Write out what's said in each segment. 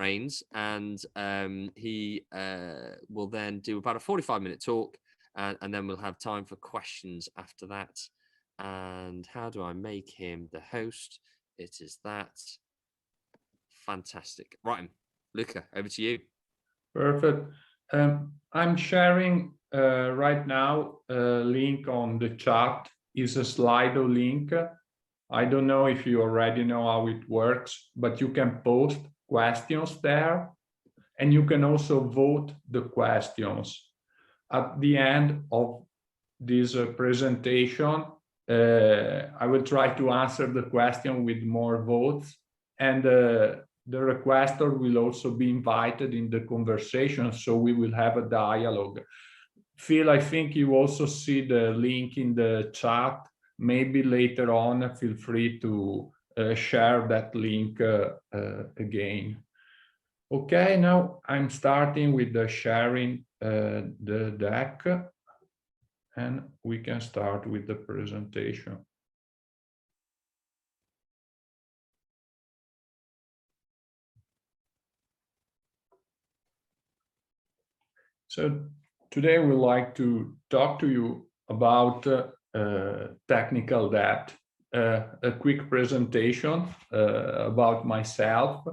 reins, and he will then do about a 45-minute talk, and then we'll have time for questions after that. And how do I make him the host? It is that. Fantastic. Right, Luca, over to you. Perfect. I'm sharing right now a link on the chat. Is a Slido link. I don't know if you already know how it works, but you can post questions there, and you can also vote the questions. At the end of this presentation, I will try to answer the question with more votes, and the requester will also be invited in the conversation, so we will have a dialogue. Phil, I think you also see the link in the chat. Maybe later on, feel free to share that link again. Okay, now I'm starting with the sharing the deck, and we can start with the presentation. So today we'd like to talk to you about technical debt. A quick presentation about myself.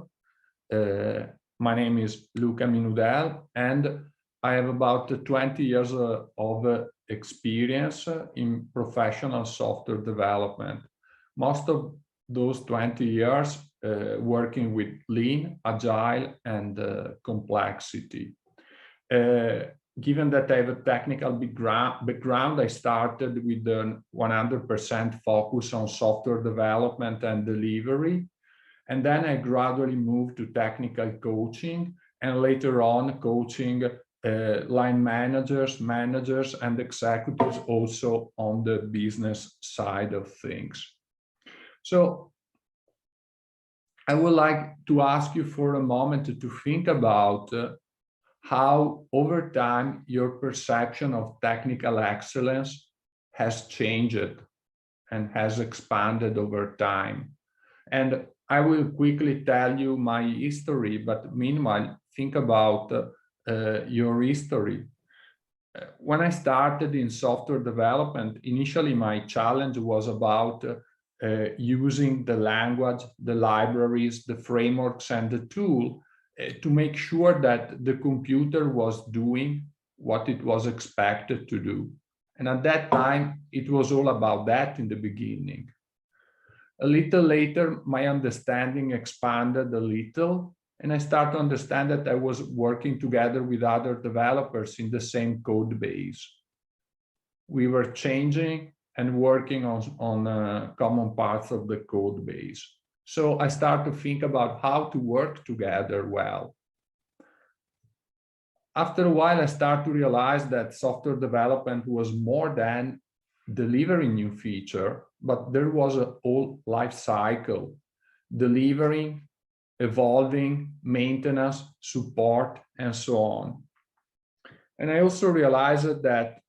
My name is Luca Minudel, and I have about 20 years of experience in professional software development. Most of those 20 years working with Lean, Agile, and complexity. Given that I have a technical background, I started with a 100% focus on software development and delivery. And then I gradually moved to technical coaching, and later on coaching line managers, and executives also on the business side of things. So I would like to ask you for a moment to think about how over time your perception of technical excellence has changed and has expanded over time. And I will quickly tell you my history, but meanwhile, think about your history. When I started in software development, initially my challenge was about using the language, the libraries, the frameworks, and the tool to make sure that the computer was doing what it was expected to do. And at that time, it was all about that in the beginning. A little later, my understanding expanded a little, and I started to understand that I was working together with other developers in the same code base. We were changing and working on common parts of the code base. So I started to think about how to work together well. After a while, I started to realize that software development was more than delivering new feature, but there was a whole life cycle: delivering, evolving, maintenance, support, and so on. And I also realized that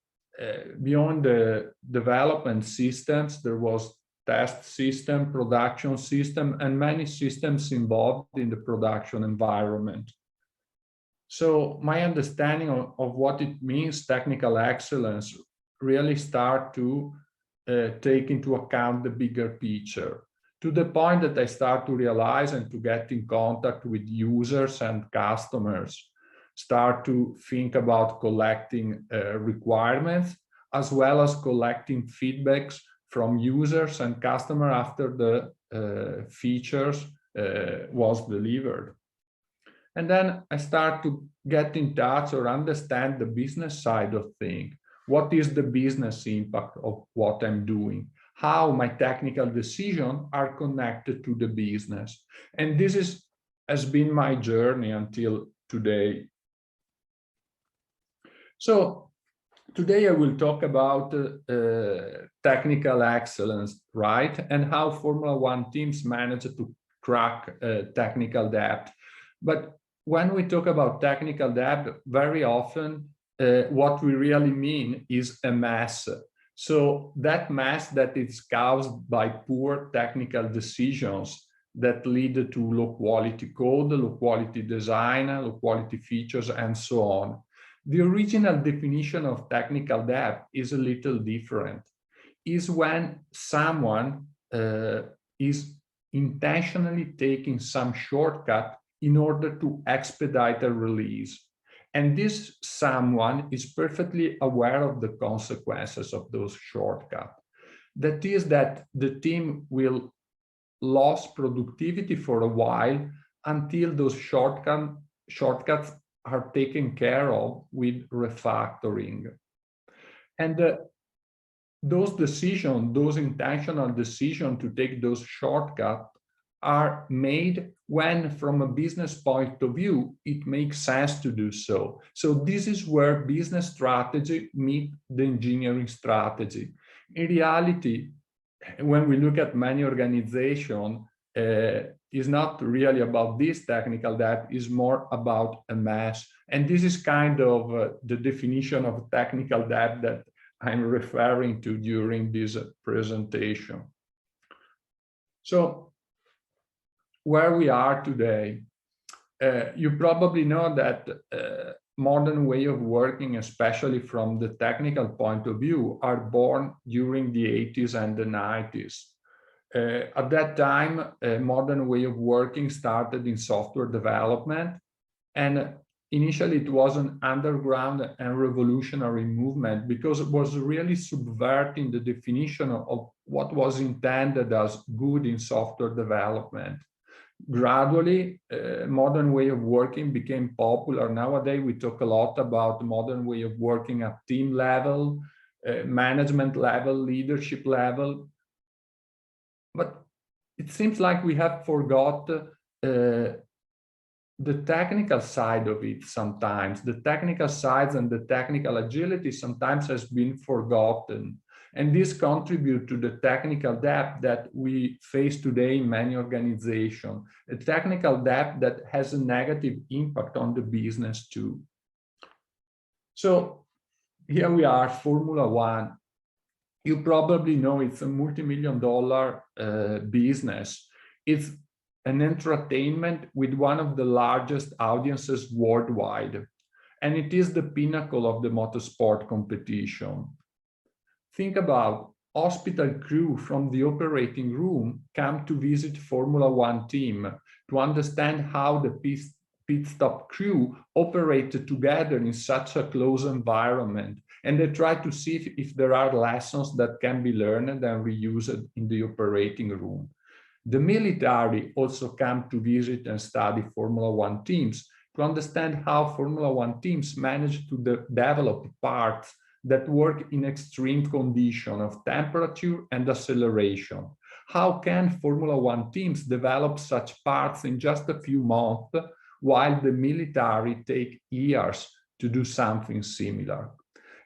beyond the development systems, there was test system, production system, and many systems involved in the production environment. So my understanding of what it means, technical excellence, really start to take into account the bigger picture, to the point that I start to realize and to get in contact with users and customers, start to think about collecting requirements, as well as collecting feedbacks from users and customers after the features was delivered. And then I start to get in touch or understand the business side of things. What is the business impact of what I'm doing? How my technical decisions are connected to the business. And this has been my journey until today. So today I will talk about technical excellence, right? And how Formula One teams manage to crack technical debt. But when we talk about technical debt, very often what we really mean is a mess. So that mess that is caused by poor technical decisions that lead to low quality code, low quality design, low quality features, and so on. The original definition of technical debt is a little different. Is when someone is intentionally taking some shortcut in order to expedite a release. And this someone is perfectly aware of the consequences of those shortcuts. That is that the team will lose productivity for a while until those shortcuts are taken care of with refactoring. And those decisions, those intentional decisions to take those shortcuts are made when, from a business point of view, it makes sense to do so. So this is where business strategy meets the engineering strategy. In reality, when we look at many organizations, is not really about this technical debt, is more about a mess. And this is kind of the definition of technical debt that I'm referring to during this presentation. So where we are today, you probably know that modern way of working, especially from the technical point of view, are born during the 80s and the 90s. At that time, a modern way of working started in software development, and initially it was an underground and revolutionary movement because it was really subverting the definition of what was intended as good in software development. Gradually, modern way of working became popular. Nowadays, we talk a lot about modern way of working at team level, management level, leadership level. But it seems like we have forgot the technical side of it sometimes. The technical sides and the technical agility sometimes has been forgotten. And this contributes to the technical debt that we face today in many organizations, a technical debt that has a negative impact on the business too. So here we are, Formula One. You probably know it's a multi-million-dollar business. It's an entertainment with one of the largest audiences worldwide. And it is the pinnacle of the motorsport competition. Think about hospital crew from the operating room come to visit Formula One team to understand how the pit stop crew operated together in such a close environment. And they try to see if there are lessons that can be learned and reused in the operating room. The military also come to visit and study Formula One teams to understand how Formula One teams manage to develop parts that work in extreme conditions of temperature and acceleration. How can Formula One teams develop such parts in just a few months while the military take years to do something similar?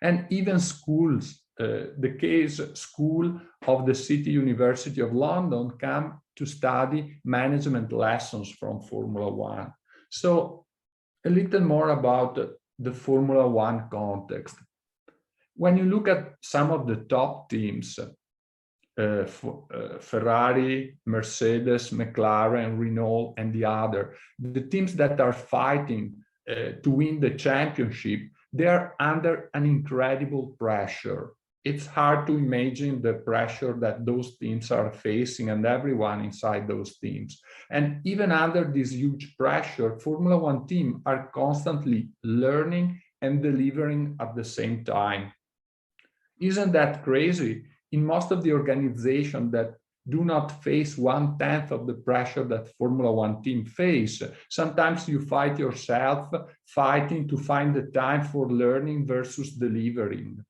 And even schools, the Case School of the City University of London come to study management lessons from Formula One. So a little more about the Formula One context. When you look at some of the top teams, Ferrari, Mercedes, McLaren, Renault, and the other, the teams that are fighting to win the championship, they are under an incredible pressure. It's hard to imagine the pressure that those teams are facing and everyone inside those teams. And even under this huge pressure, Formula One teams are constantly learning and delivering at the same time. Isn't that crazy? In most of the organizations that do not face 1/10 of the pressure that Formula One team face, sometimes you fight yourself fighting to find the time for learning versus delivering,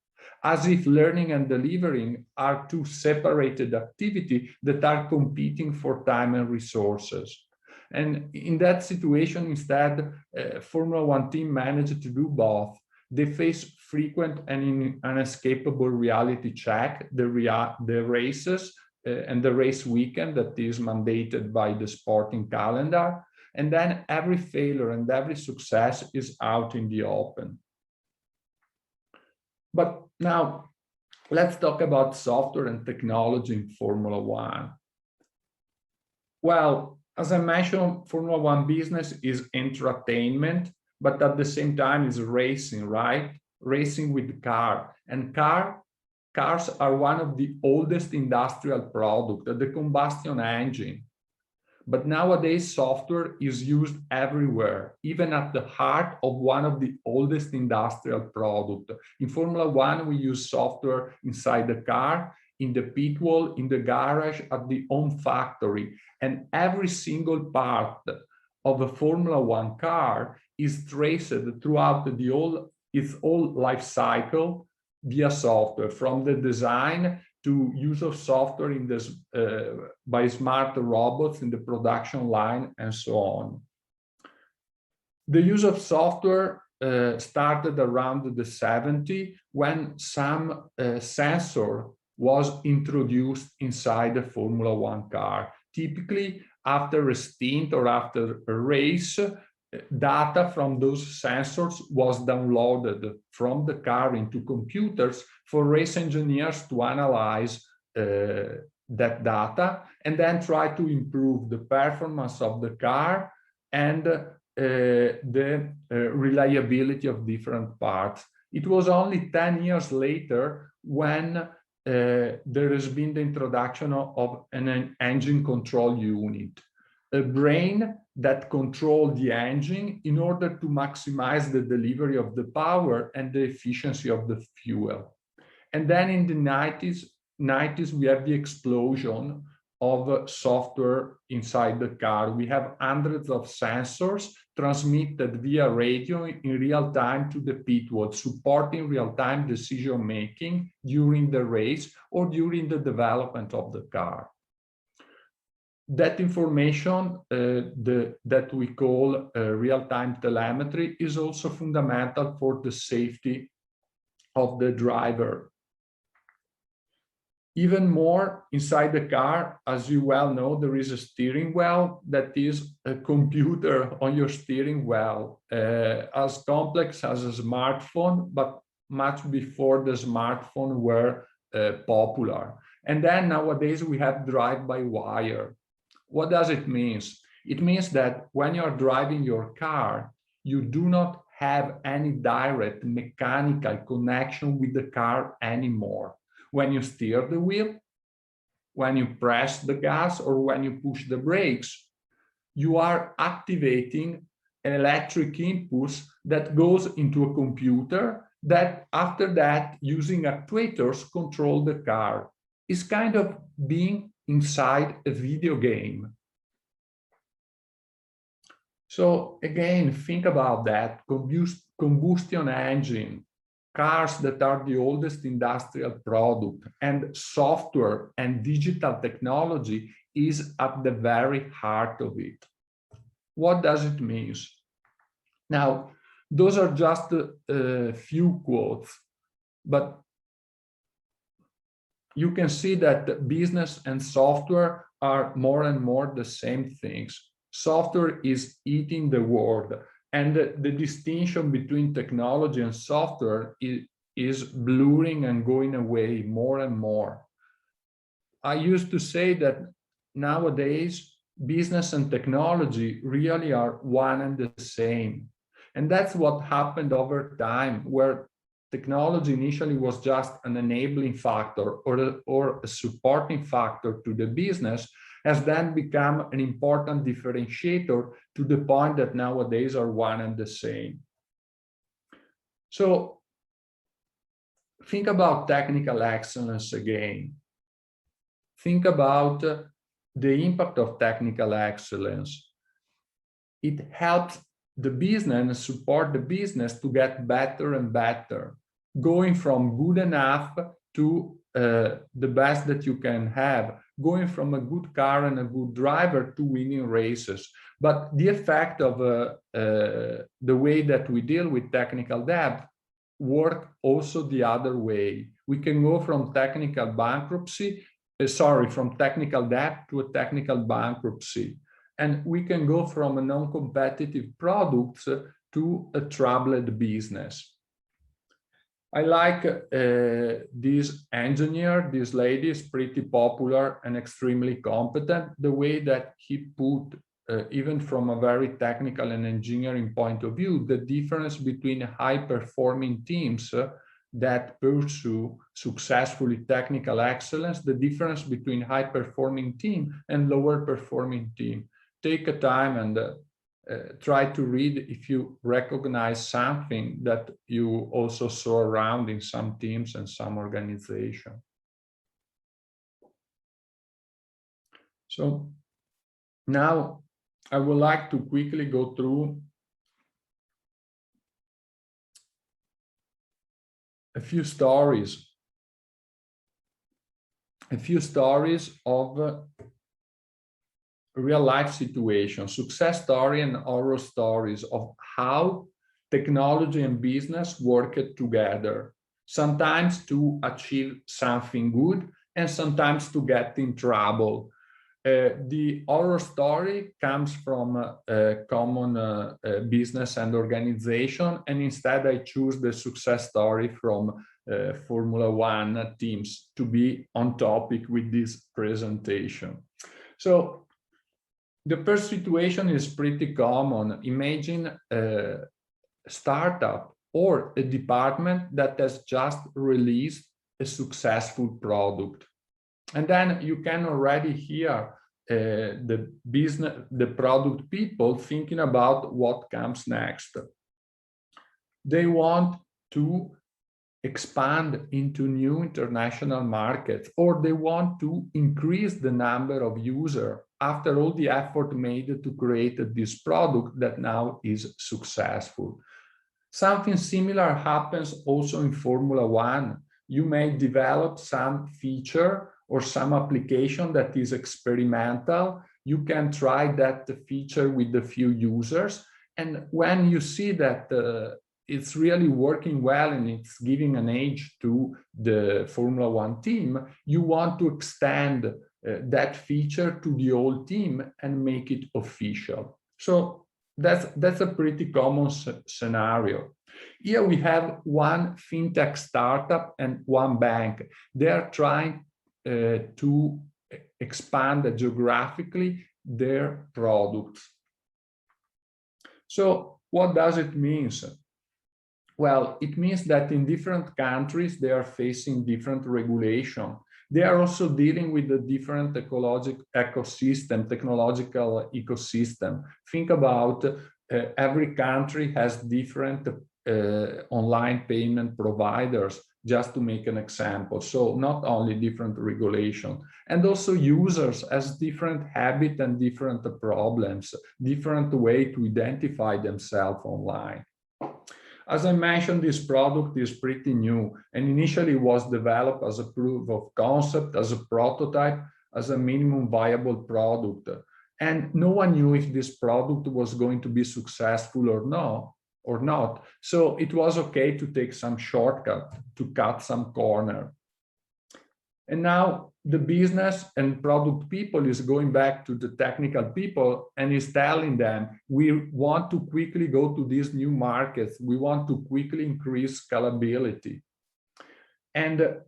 as if learning and delivering are two separated activities that are competing for time and resources. And in that situation, instead, Formula One team managed to do both. They face frequent and unescapable reality check, the races and the race weekend that is mandated by the sporting calendar. And then every failure and every success is out in the open. But now let's talk about software and technology in Formula One. Well, as I mentioned, Formula One business is entertainment, but at the same time is racing, right? Racing with the car. And cars are one of the oldest industrial products, the combustion engine. But nowadays, software is used everywhere, even at the heart of one of the oldest industrial products. In Formula One, we use software inside the car, in the pit wall, in the garage, at the home factory. And every single part of a Formula One car is traced throughout its whole life cycle via software, from the design to use of software in this by smart robots in the production line and so on. The use of software started around the 70s when some sensor was introduced inside the Formula One car. Typically, after a stint or after a race, data from those sensors was downloaded from the car into computers for race engineers to analyze that data and then try to improve the performance of the car and the reliability of different parts. It was only 10 years later when there has been the introduction of an engine control unit, a brain that controls the engine in order to maximize the delivery of the power and the efficiency of the fuel. And then in the 90s, we have the explosion of software inside the car. We have hundreds of sensors transmitted via radio in real time to the pit wall, supporting real-time decision-making during the race or during the development of the car. That information that we call real-time telemetry is also fundamental for the safety of the driver. Even more, inside the car, as you well know, there is a steering wheel that is a computer on your steering wheel, as complex as a smartphone, but much before the smartphone were popular. And then nowadays we have drive-by-wire. What does it mean? It means that when you're driving your car, you do not have any direct mechanical connection with the car anymore. When you steer the wheel, when you press the gas, or when you push the brakes, you are activating electric impulse that goes into a computer that after that, using actuators, control the car. It's kind of being inside a video game. So again, think about that, combustion engine, cars that are the oldest industrial product, and software and digital technology is at the very heart of it. What does it mean? Now, those are just a few quotes, but you can see that business and software are more and more the same things. Software is eating the world, and the distinction between technology and software is blurring and going away more and more. I used to say that nowadays, business and technology really are one and the same. And that's what happened over time, where technology initially was just an enabling factor or a supporting factor to the business, has then become an important differentiator to the point that nowadays are one and the same. So think about technical excellence again. Think about the impact of technical excellence. It helps the business and support the business to get better and better, going from good enough to the best that you can have, going from a good car and a good driver to winning races. But the effect of the way that we deal with technical debt work also the other way. We can go from technical bankruptcy, from technical debt to a technical bankruptcy. And we can go from a non-competitive product to a troubled business. I like this engineer, this lady is pretty popular and extremely competent. The way that he put, even from a very technical and engineering point of view, the difference between high-performing teams that pursue successfully technical excellence, the difference between high-performing team and lower-performing team. Take a time and try to read if you recognize something that you also saw around in some teams and some organization. So now I would like to quickly go through a few stories of real life situations, success story and horror stories of how technology and business work together, sometimes to achieve something good and sometimes to get in trouble. The horror story comes from a common business and organization, and instead I choose the success story from Formula One teams to be on topic with this presentation. So the first situation is pretty common. Imagine a startup or a department that has just released a successful product. And then you can already hear the product people thinking about what comes next. They want to expand into new international markets, or they want to increase the number of users after all the effort made to create this product that now is successful. Something similar happens also in Formula One. You may develop some feature or some application that is experimental. You can try that feature with a few users. And when you see that it's really working well and it's giving an edge to the Formula One team, you want to extend that feature to the whole team and make it official. So that's a pretty common scenario. Here we have one fintech startup and one bank. They are trying to expand geographically their products. So what does it mean? Well, it means that in different countries, they are facing different regulation. They are also dealing with a different ecological ecosystem, technological ecosystem. Think about every country has different online payment providers, just to make an example. So not only different regulation, and also users has different habit and different problems, different way to identify themselves online. As I mentioned, this product is pretty new and initially was developed as a proof of concept, as a prototype, as a minimum viable product. And no one knew if this product was going to be successful or not. So it was okay to take some shortcut, to cut some corner. And now the business and product people is going back to the technical people and is telling them, we want to quickly go to these new markets. We want to quickly increase scalability. And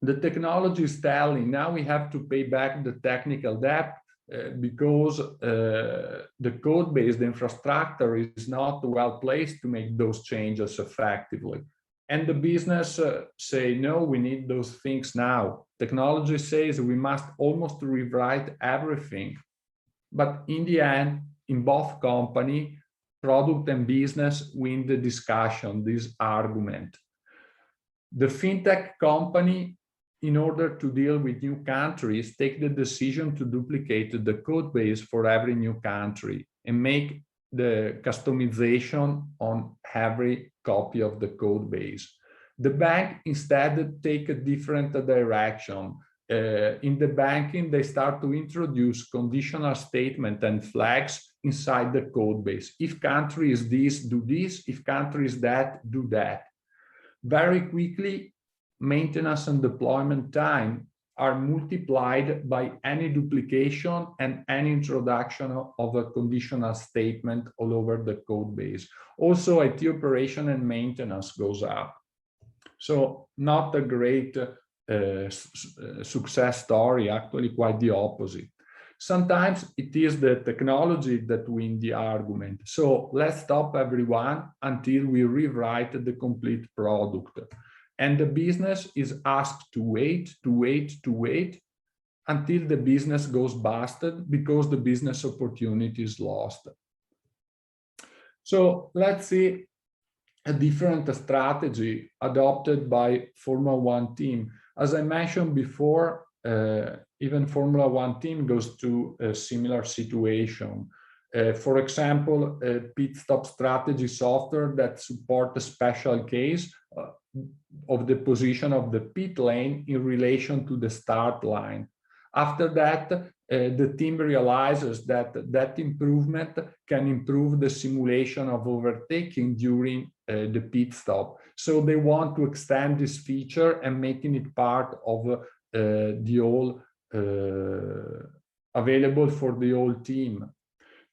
the technology is telling, now we have to pay back the technical debt because the code base, the infrastructure is not well placed to make those changes effectively. And the business say, no, we need those things now. Technology says we must almost rewrite everything. But in the end, in both company, product and business win the discussion, this argument. The fintech company, in order to deal with new countries, take the decision to duplicate the code base for every new country and make the customization on every copy of the code base. The bank instead take a different direction. In the banking, they start to introduce conditional statement and flags inside the code base. If country is this, do this. If country is that, do that. Very quickly, maintenance and deployment time are multiplied by any duplication and any introduction of a conditional statement all over the code base. Also, IT operation and maintenance goes up. So not a great success story, actually quite the opposite. Sometimes it is the technology that wins the argument. So let's stop everyone until we rewrite the complete product. And the business is asked to wait until the business goes busted because the business opportunity is lost. So let's see a different strategy adopted by Formula One team. As I mentioned before, even Formula One team goes to a similar situation. For example, a pit stop strategy software that support a special case of the position of the pit lane in relation to the start line. After that, the team realizes that that improvement can improve the simulation of overtaking during the pit stop. So they want to extend this feature and making it part of the whole available for the whole team.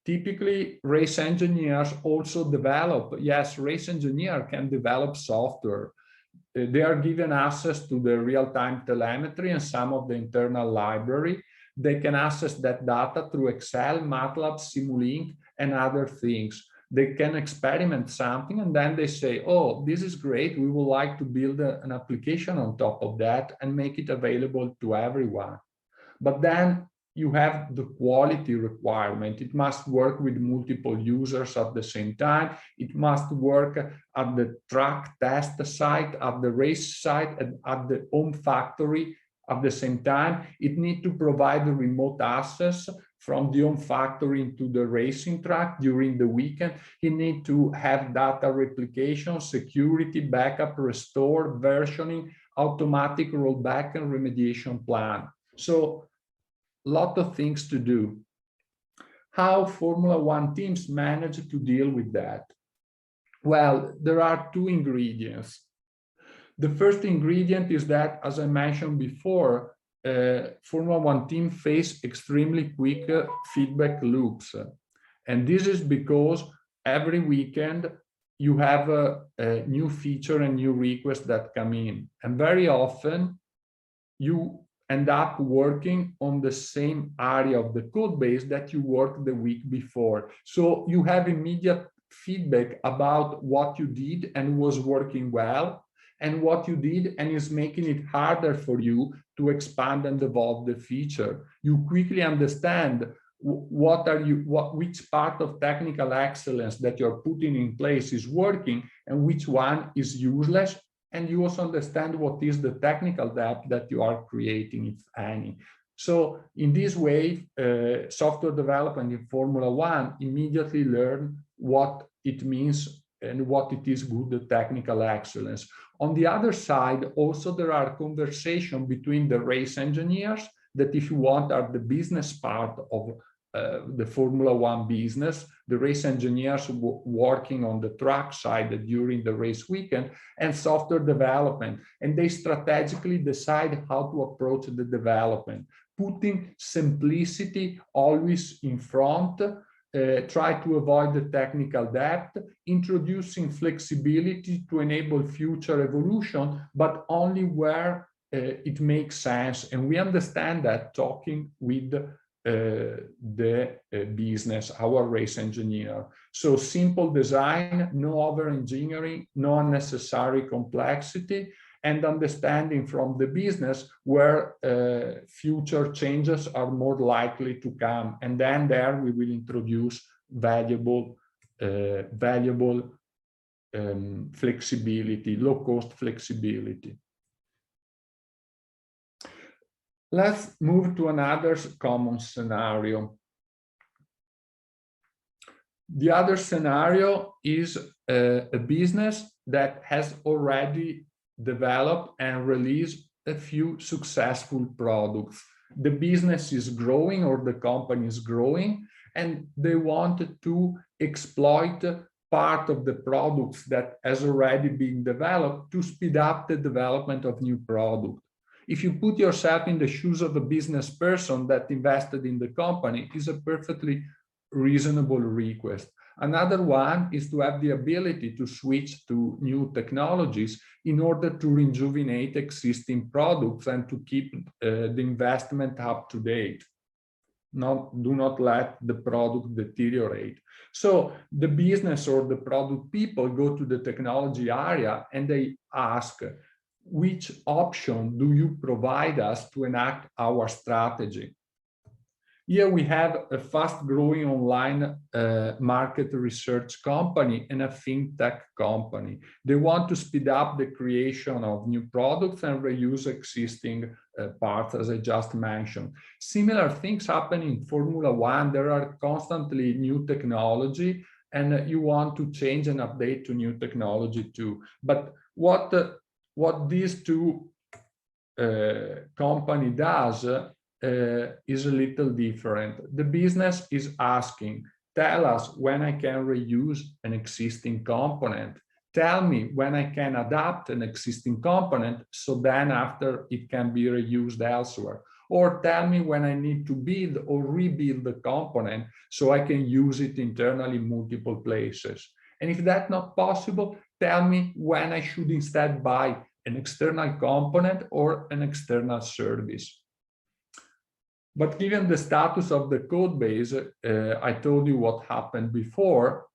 Typically, race engineers also develop, yes, race engineer can develop software. They are given access to the real-time telemetry and some of the internal library. They can access that data through Excel, MATLAB, Simulink, and other things. They can experiment something and then they say, oh, this is great. We would like to build an application on top of that and make it available to everyone. But then you have the quality requirement. It must work with multiple users at the same time. It must work at the track test site, at the race site, and at the home factory at the same time. It needs to provide the remote access from the home factory into the racing track during the weekend. You need to have data replication, security, backup, restore, versioning, automatic rollback, and remediation plan. So a lot of things to do. How Formula One teams manage to deal with that? Well, there are two ingredients. The first ingredient is that, as I mentioned before, Formula One team face extremely quick feedback loops. And this is because every weekend you have a new feature and new requests that come in. And very often you end up working on the same area of the code base that you worked the week before. So you have immediate feedback about what you did and was working well, and what you did and is making it harder for you to expand and evolve the feature. You quickly understand which part of technical excellence that you're putting in place is working and which one is useless. And you also understand what is the technical debt that you are creating, if any. So in this way, software development in Formula One immediately learn what it means and what it is good technical excellence. On the other side, also there are conversations between the race engineers that, if you want, are the business part of the Formula One business, the race engineers working on the track side during the race weekend, and software development. And they strategically decide how to approach the development, putting simplicity always in front, try to avoid the technical debt, introducing flexibility to enable future evolution, but only where it makes sense. And we understand that talking with the business, our race engineer. So simple design, no over engineering, no unnecessary complexity, and understanding from the business where future changes are more likely to come. And then there we will introduce valuable flexibility, low-cost flexibility. Let's move to another common scenario. The other scenario is a business that has already developed and released a few successful products. The business is growing, or the company is growing, and they wanted to exploit part of the products that has already been developed to speed up the development of new product. If you put yourself in the shoes of a business person that invested in the company, is a perfectly reasonable request. Another one is to have the ability to switch to new technologies in order to rejuvenate existing products and to keep the investment up to date. Do not let the product deteriorate. So the business or the product people go to the technology area and they ask, which option do you provide us to enact our strategy? Here we have a fast-growing online market research company and a fintech company. They want to speed up the creation of new products and reuse existing parts, as I just mentioned. Similar things happen in Formula One. There are constantly new technology, and you want to change and update to new technology too. But what these two company does is a little different. The business is asking, tell us when I can reuse an existing component. Tell me when I can adapt an existing component so then after it can be reused elsewhere. Or tell me when I need to build or rebuild the component so I can use it internally in multiple places. And if that's not possible, tell me when I should instead buy an external component or an external service. But given the status of the code base, I told you what happened before,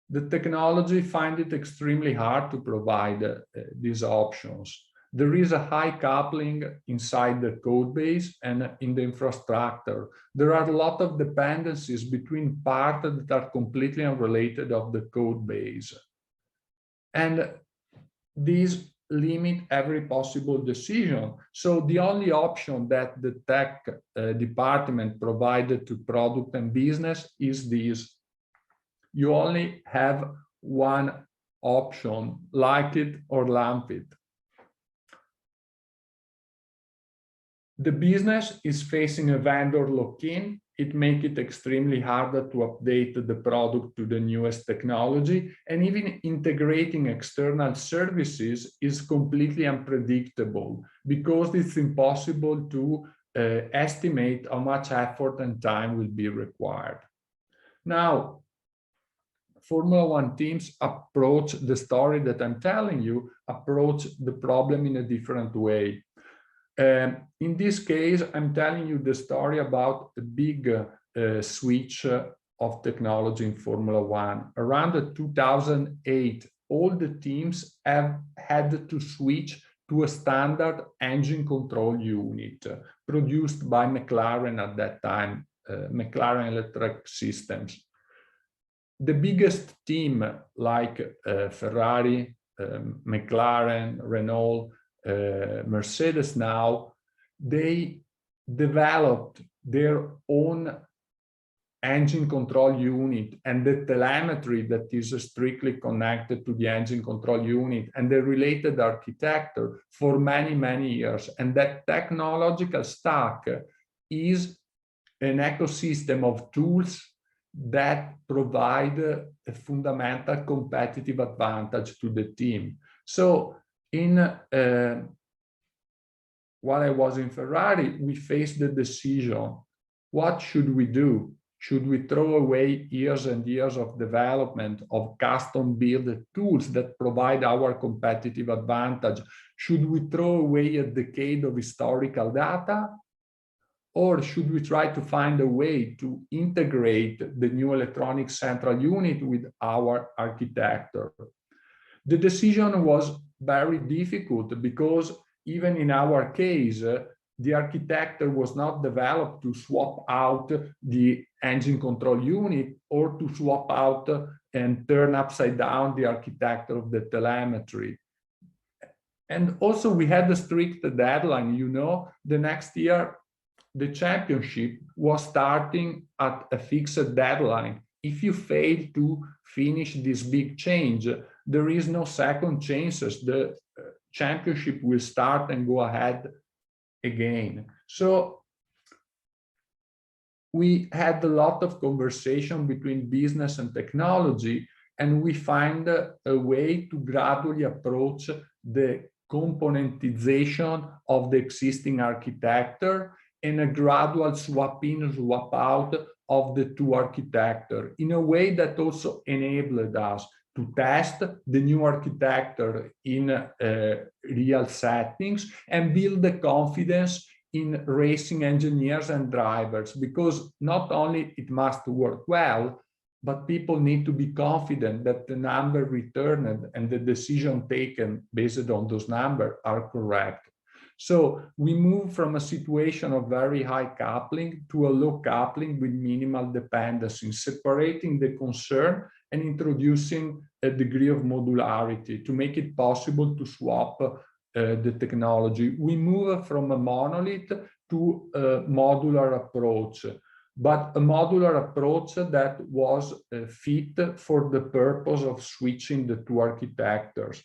the technology finds it extremely hard to provide these options. There is a high coupling inside the code base and in the infrastructure. There are a lot of dependencies between parts that are completely unrelated of the code base. And these limit every possible decision. So the only option that the tech department provided to product and business is this. You only have one option, like it or lump it. The business is facing a vendor lock-in. It makes it extremely harder to update the product to the newest technology, and even integrating external services is completely unpredictable because it's impossible to estimate how much effort and time will be required. Now, Formula One teams approach the story that I'm telling you, approach the problem in a different way. In this case, I'm telling you the story about a big switch of technology in Formula One. Around 2008, all the teams have had to switch to a standard engine control unit produced by McLaren at that time, McLaren Electric Systems. The biggest team like Ferrari, McLaren, Renault, Mercedes now, they developed their own engine control unit and the telemetry that is strictly connected to the engine control unit and the related architecture for many, many years. And that technological stack is an ecosystem of tools that provide a fundamental competitive advantage to the team. So while I was in Ferrari, we faced the decision, what should we do? Should we throw away years and years of development of custom-built tools that provide our competitive advantage? Should we throw away a decade of historical data? Or should we try to find a way to integrate the new electronic central unit with our architecture? The decision was very difficult because even in our case, the architecture was not developed to swap out the engine control unit or to swap out and turn upside down the architecture of the telemetry. And also we had a strict deadline, you know, the next year, the championship was starting at a fixed deadline. If you fail to finish this big change, there is no second chances. The championship will start and go ahead again. So we had a lot of conversation between business and technology, and we find a way to gradually approach the componentization of the existing architecture and a gradual swap in, swap out of the two architecture in a way that also enabled us to test the new architecture in real settings and build the confidence in racing engineers and drivers, because not only it must work well, but people need to be confident that the number returned and the decision taken based on those numbers are correct. So we move from a situation of very high coupling to a low coupling with minimal dependency, separating the concern and introducing a degree of modularity to make it possible to swap the technology. We move from a monolith to a modular approach, but a modular approach that was fit for the purpose of switching the two architectures.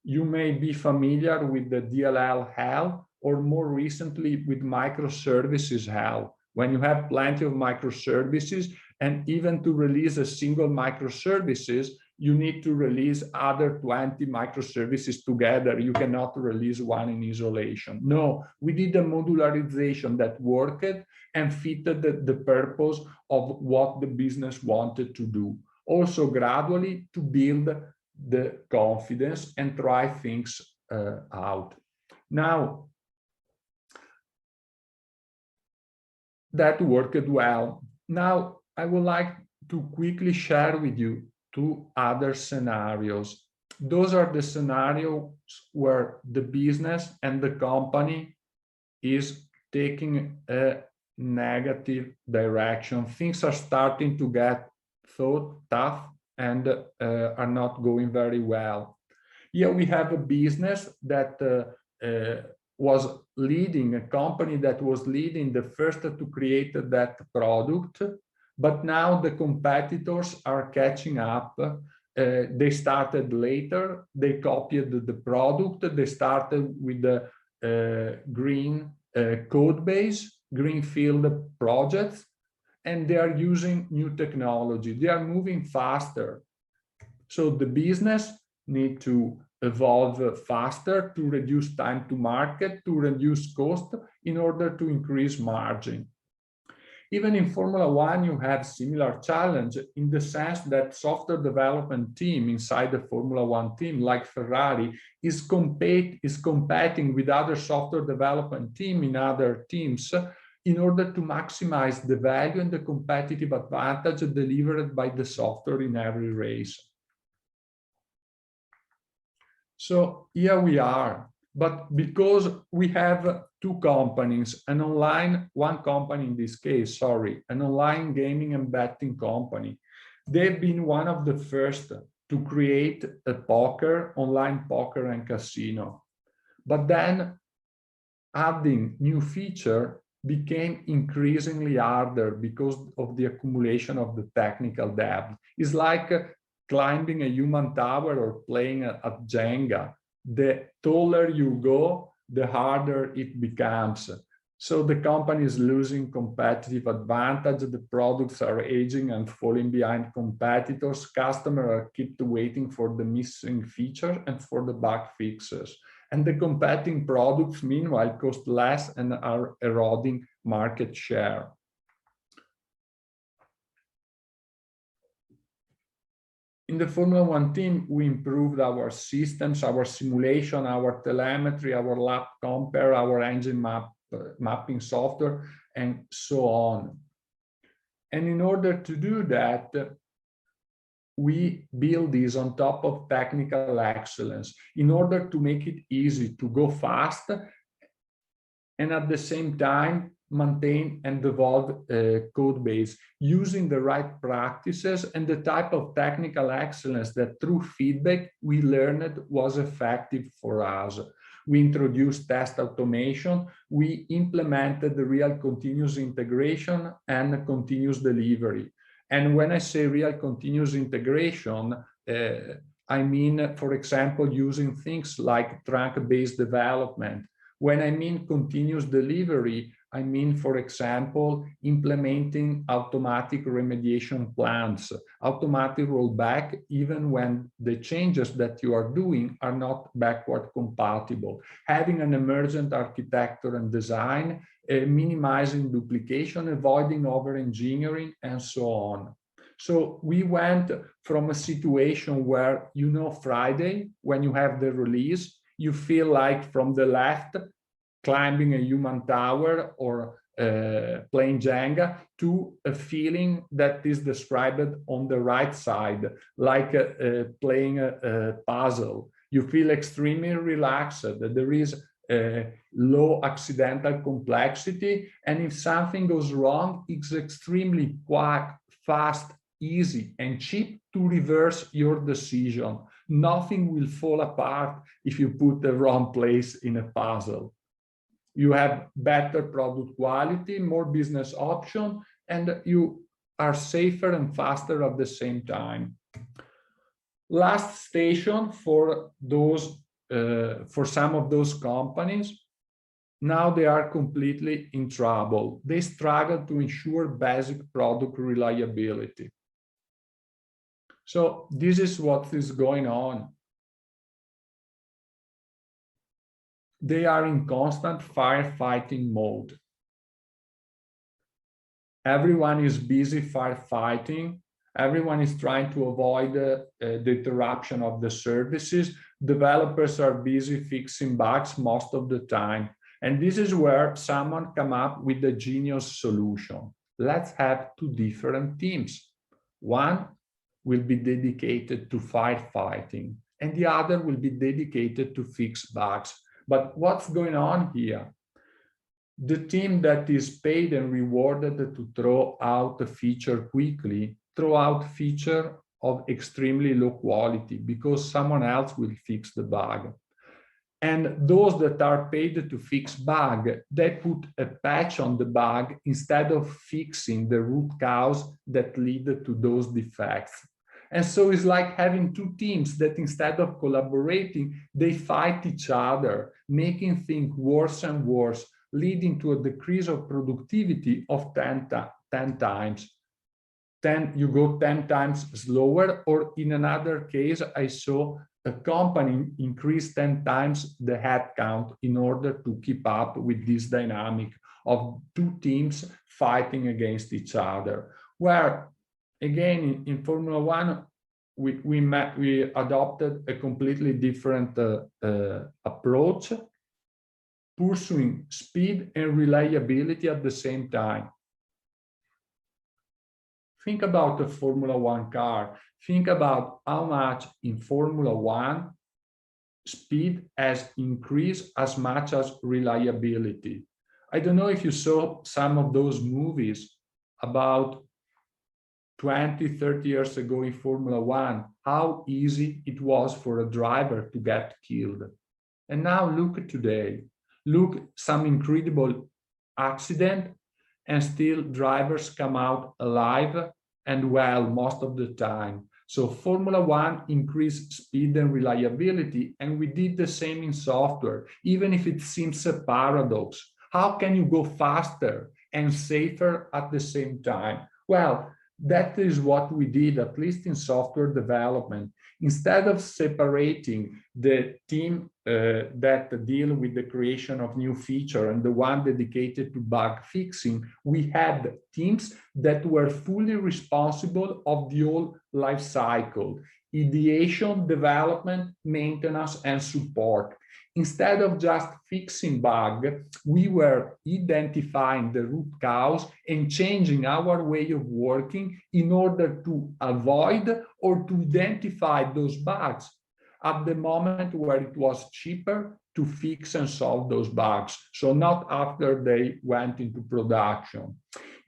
You may be familiar with the DLL hell, or more recently with microservices hell, when you have plenty of microservices, and even to release a single microservices, you need to release other 20 microservices together. You cannot release one in isolation. No, we did a modularization that worked and fitted the purpose of what the business wanted to do. Also gradually to build the confidence and try things out. Now, that worked well. Now, I would like to quickly share with you two other scenarios. Those are the scenarios where the business and the company is taking a negative direction. Things are starting to get tough and are not going very well. Here we have a business that was leading, a company that was leading, the first to create that product, but now the competitors are catching up. They started later, they copied the product, they started with the green code base, greenfield projects, and they are using new technology. They are moving faster. So the business need to evolve faster to reduce time to market, to reduce cost in order to increase margin. Even in Formula One, you have similar challenge in the sense that software development team inside the Formula One team, like Ferrari, is competing with other software development team in other teams in order to maximize the value and the competitive advantage delivered by the software in every race. So here we are, but because we have two companies, one company in this case, sorry, an online gaming and betting company, they've been one of the first to create a online poker and casino. But then adding new feature became increasingly harder because of the accumulation of the technical debt. It's like climbing a human tower or playing at Jenga. The taller you go, the harder it becomes. So the company is losing competitive advantage, the products are aging and falling behind competitors, customers keep waiting for the missing feature and for the bug fixes. And the competing products, meanwhile, cost less and are eroding market share. In the Formula One team, we improved our systems, our simulation, our telemetry, our lap compare, our engine mapping software, and so on. And in order to do that, we build this on top of technical excellence in order to make it easy to go fast and at the same time maintain and evolve a code base using the right practices and the type of technical excellence that through feedback we learned was effective for us. We introduced test automation, we implemented the real continuous integration and continuous delivery. And when I say real continuous integration, I mean, for example, using things like track-based development. When I mean continuous delivery, I mean, for example, implementing automatic remediation plans, automatic rollback, even when the changes that you are doing are not backward compatible, having an emergent architecture and design, minimizing duplication, avoiding over-engineering, and so on. So we went from a situation where, you know, Friday, when you have the release, you feel like from the left, climbing a human tower or playing Jenga, to a feeling that is described on the right side, like playing a puzzle. You feel extremely relaxed. There is low accidental complexity, and if something goes wrong, it's extremely quick, fast, easy, and cheap to reverse your decision. Nothing will fall apart if you put the wrong place in a puzzle. You have better product quality, more business option, and you are safer and faster at the same time. Last station for those, for some of those companies, now they are completely in trouble. They struggle to ensure basic product reliability. So this is what is going on. They are in constant firefighting mode. Everyone is busy firefighting. Everyone is trying to avoid the interruption of the services. Developers are busy fixing bugs most of the time. And this is where someone come up with a genius solution. Let's have two different teams. One will be dedicated to firefighting, and the other will be dedicated to fix bugs. But what's going on here? The team that is paid and rewarded to throw out a feature quickly, throw out feature of extremely low quality because someone else will fix the bug. And those that are paid to fix bug, they put a patch on the bug instead of fixing the root cause that lead to those defects. And so it's like having two teams that instead of collaborating, they fight each other, making things worse and worse, leading to a decrease of productivity of 10 times. You go 10 times slower, or in another case, I saw a company increase 10 times the headcount in order to keep up with this dynamic of two teams fighting against each other. Where, again, in Formula One, we adopted a completely different approach, pursuing speed and reliability at the same time. Think about a Formula One car. Think about how much in Formula One speed has increased as much as reliability. I don't know if you saw some of those movies about 20, 30 years ago in Formula One, how easy it was for a driver to get killed. And now look at today. Look, some incredible accident, and still drivers come out alive and well most of the time. So Formula One increased speed and reliability, and we did the same in software, even if it seems a paradox. How can you go faster and safer at the same time? Well, that is what we did, at least in software development. Instead of separating the team that deal with the creation of new feature and the one dedicated to bug fixing, we had teams that were fully responsible of the whole life cycle: ideation, development, maintenance, and support. Instead of just fixing bug, we were identifying the root cause and changing our way of working in order to avoid or to identify those bugs at the moment where it was cheaper to fix and solve those bugs. So not after they went into production.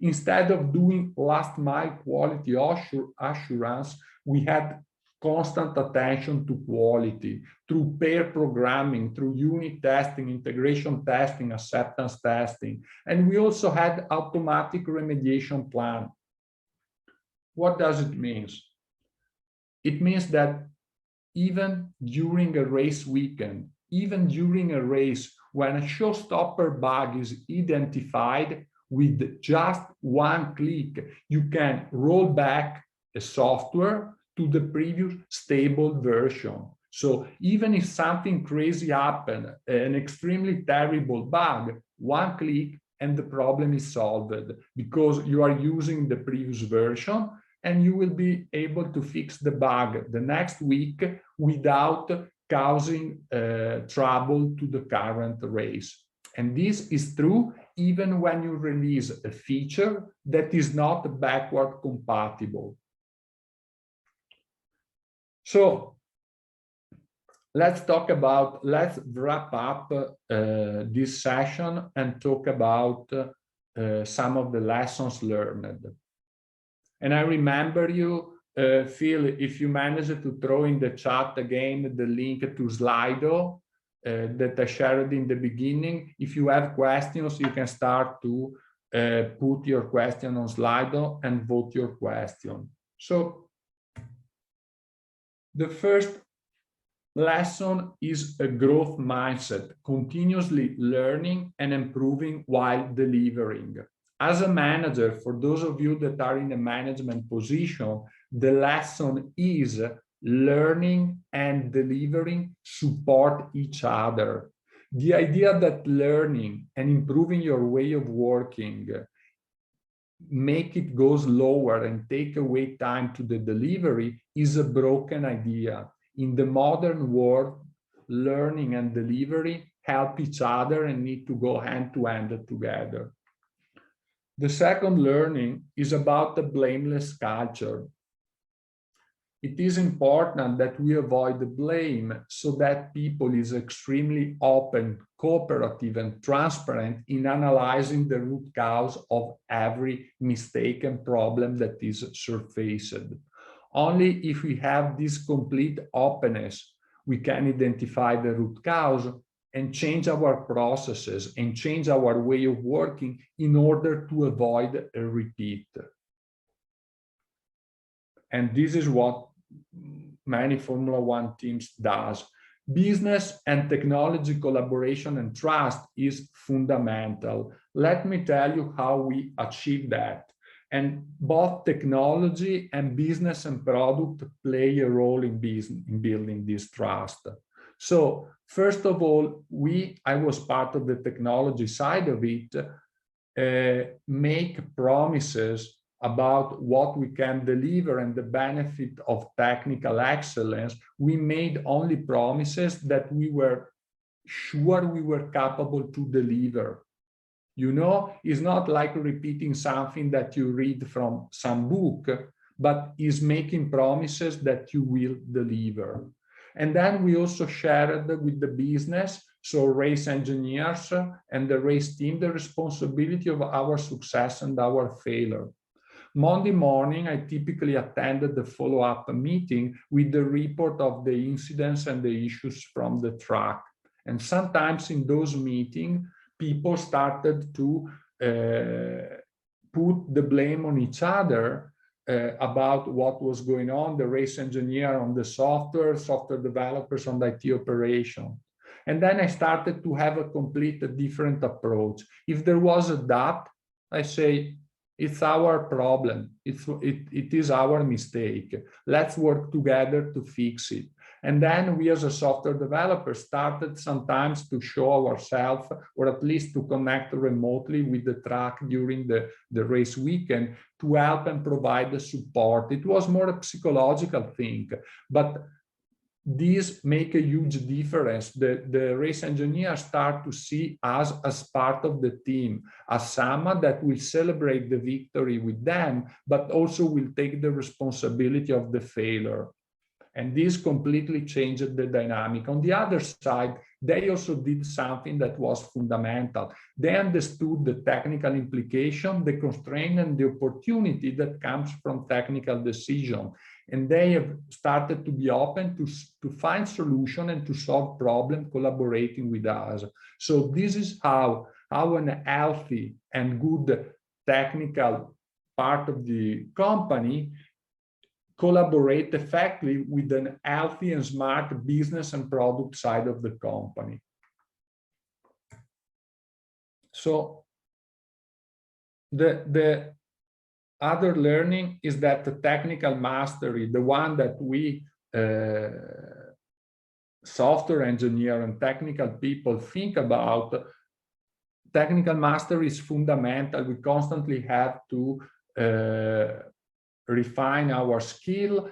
Instead of doing last mile quality assurance, we had constant attention to quality through pair programming, through unit testing, integration testing, acceptance testing. And we also had automatic remediation plan. What does it mean? It means that even during a race weekend, even during a race when a showstopper bug is identified, with just one click, you can roll back a software to the previous stable version. So even if something crazy happened, an extremely terrible bug, one click and the problem is solved, because you are using the previous version, and you will be able to fix the bug the next week without causing trouble to the current race. And this is true even when you release a feature that is not backward compatible. So let's wrap up this session and talk about some of the lessons learned. And I remember you, Phil, if you manage to throw in the chat again the link to Slido that I shared in the beginning. If you have questions, you can start to put your question on Slido and vote your question. So the first lesson is a growth mindset, continuously learning and improving while delivering. As a manager, for those of you that are in a management position, the lesson is learning and delivering support each other. The idea that learning and improving your way of working make it go slower and take away time to the delivery is a broken idea. In the modern world, learning and delivery help each other and need to go hand to hand together. The second learning is about the blameless culture. It is important that we avoid the blame so that people is extremely open, cooperative, and transparent in analyzing the root cause of every mistake and problem that is surfaced. Only if we have this complete openness, we can identify the root cause and change our processes and change our way of working in order to avoid a repeat. And this is what many Formula One teams does. Business and technology collaboration and trust is fundamental. Let me tell you how we achieve that. And both technology and business and product play a role in building this trust. So first of all, I was part of the technology side of it, make promises about what we can deliver and the benefit of technical excellence. We made only promises that we were sure we were capable to deliver. You know, it's not like repeating something that you read from some book, but is making promises that you will deliver. And then we also shared with the business, so race engineers and the race team, the responsibility of our success and our failure. Monday morning, I typically attended the follow-up meeting with the report of the incidents and the issues from the track. And sometimes in those meetings, people started to put the blame on each other about what was going on, the race engineer on the software developers on the IT operation. And then I started to have a complete different approach. If there was a doubt, I say, it's our problem. It is our mistake. Let's work together to fix it. And then we as a software developer started sometimes to show ourselves, or at least to connect remotely with the track during the race weekend to help and provide the support. It was more a psychological thing, but these make a huge difference. The race engineers start to see us as part of the team, as someone that will celebrate the victory with them, but also will take the responsibility of the failure. And this completely changed the dynamic. On the other side, they also did something that was fundamental. They understood the technical implication, the constraint, and the opportunity that comes from technical decision. And they have started to be open to find solution and to solve problem collaborating with us. So this is how an healthy and good technical part of the company collaborate effectively with an healthy and smart business and product side of the company. So the other learning is that the technical mastery, the one that we software engineer and technical people think about, technical mastery is fundamental. We constantly have to refine our skill,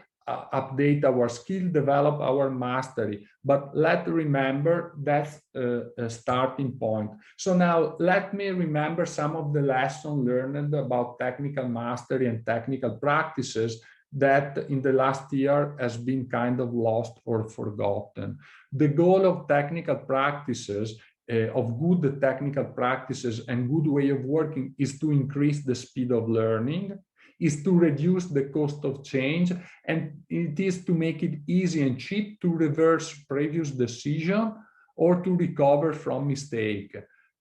update our skill, develop our mastery. But let's remember that's a starting point. So now let me remember some of the lessons learned about technical mastery and technical practices that in the last year has been kind of lost or forgotten. The goal of technical practices, of good technical practices and good way of working, is to increase the speed of learning, is to reduce the cost of change, and it is to make it easy and cheap to reverse previous decision or to recover from mistake.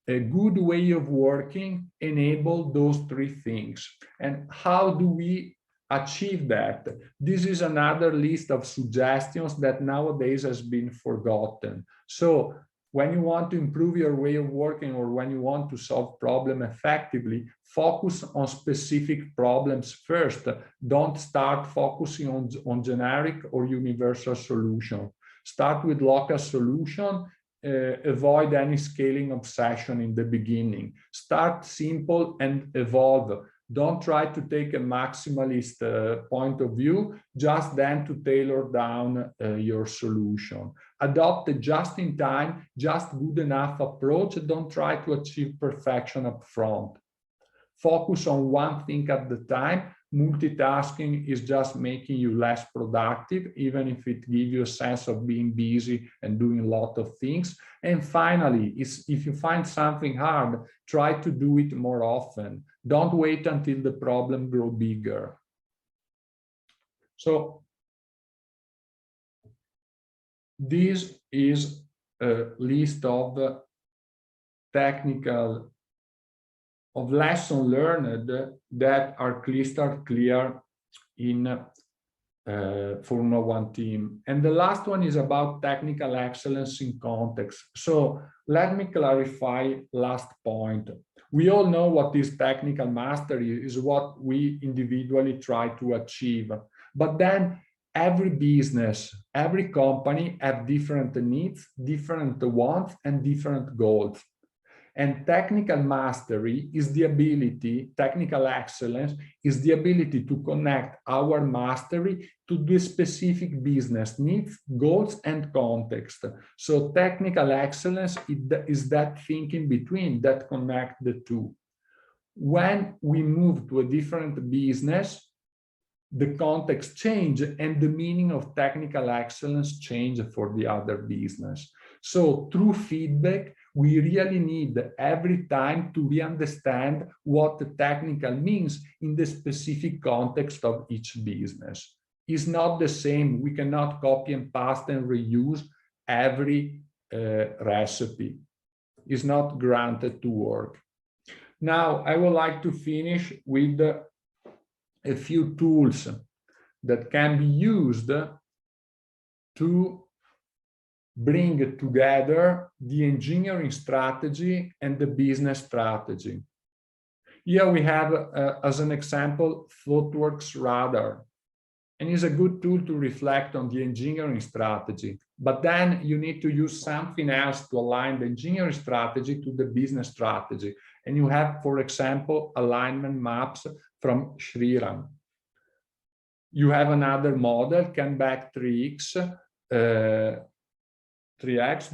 A good way of working enable those three things. And how do we achieve that? This is another list of suggestions that nowadays has been forgotten. So when you want to improve your way of working or when you want to solve problems effectively, focus on specific problems first. Don't start focusing on generic or universal solution. Start with local solution. Avoid any scaling obsession in the beginning. Start simple and evolve. Don't try to take a maximalist point of view, just then to tailor down your solution. Adopt a just-in-time, just good enough approach. Don't try to achieve perfection up front. Focus on one thing at the time. Multitasking is just making you less productive, even if it gives you a sense of being busy and doing a lot of things. And finally, if you find something hard, try to do it more often. Don't wait until the problem grows bigger. So this is a list of lessons learned that are crystal clear in Formula One team. And the last one is about technical excellence in context. So let me clarify last point. We all know what is technical mastery is, what we individually try to achieve. But then every business, every company have different needs, different wants, and different goals. And technical mastery is the ability, technical excellence is the ability to connect our mastery to the specific business needs, goals, and context. So technical excellence is that thinking between that connect the two. When we move to a different business, the context change and the meaning of technical excellence change for the other business. So through feedback, we really need every time to re-understand what the technical means in the specific context of each business. It's not the same. We cannot copy and paste and reuse every recipe. It's not granted to work. Now, I would like to finish with a few tools that can be used to bring together the engineering strategy and the business strategy. Here we have, as an example, ThoughtWorks Radar. And it's a good tool to reflect on the engineering strategy. But then you need to use something else to align the engineering strategy to the business strategy. And you have, for example, alignment maps from Shriram. You have another model, Kanban 3X,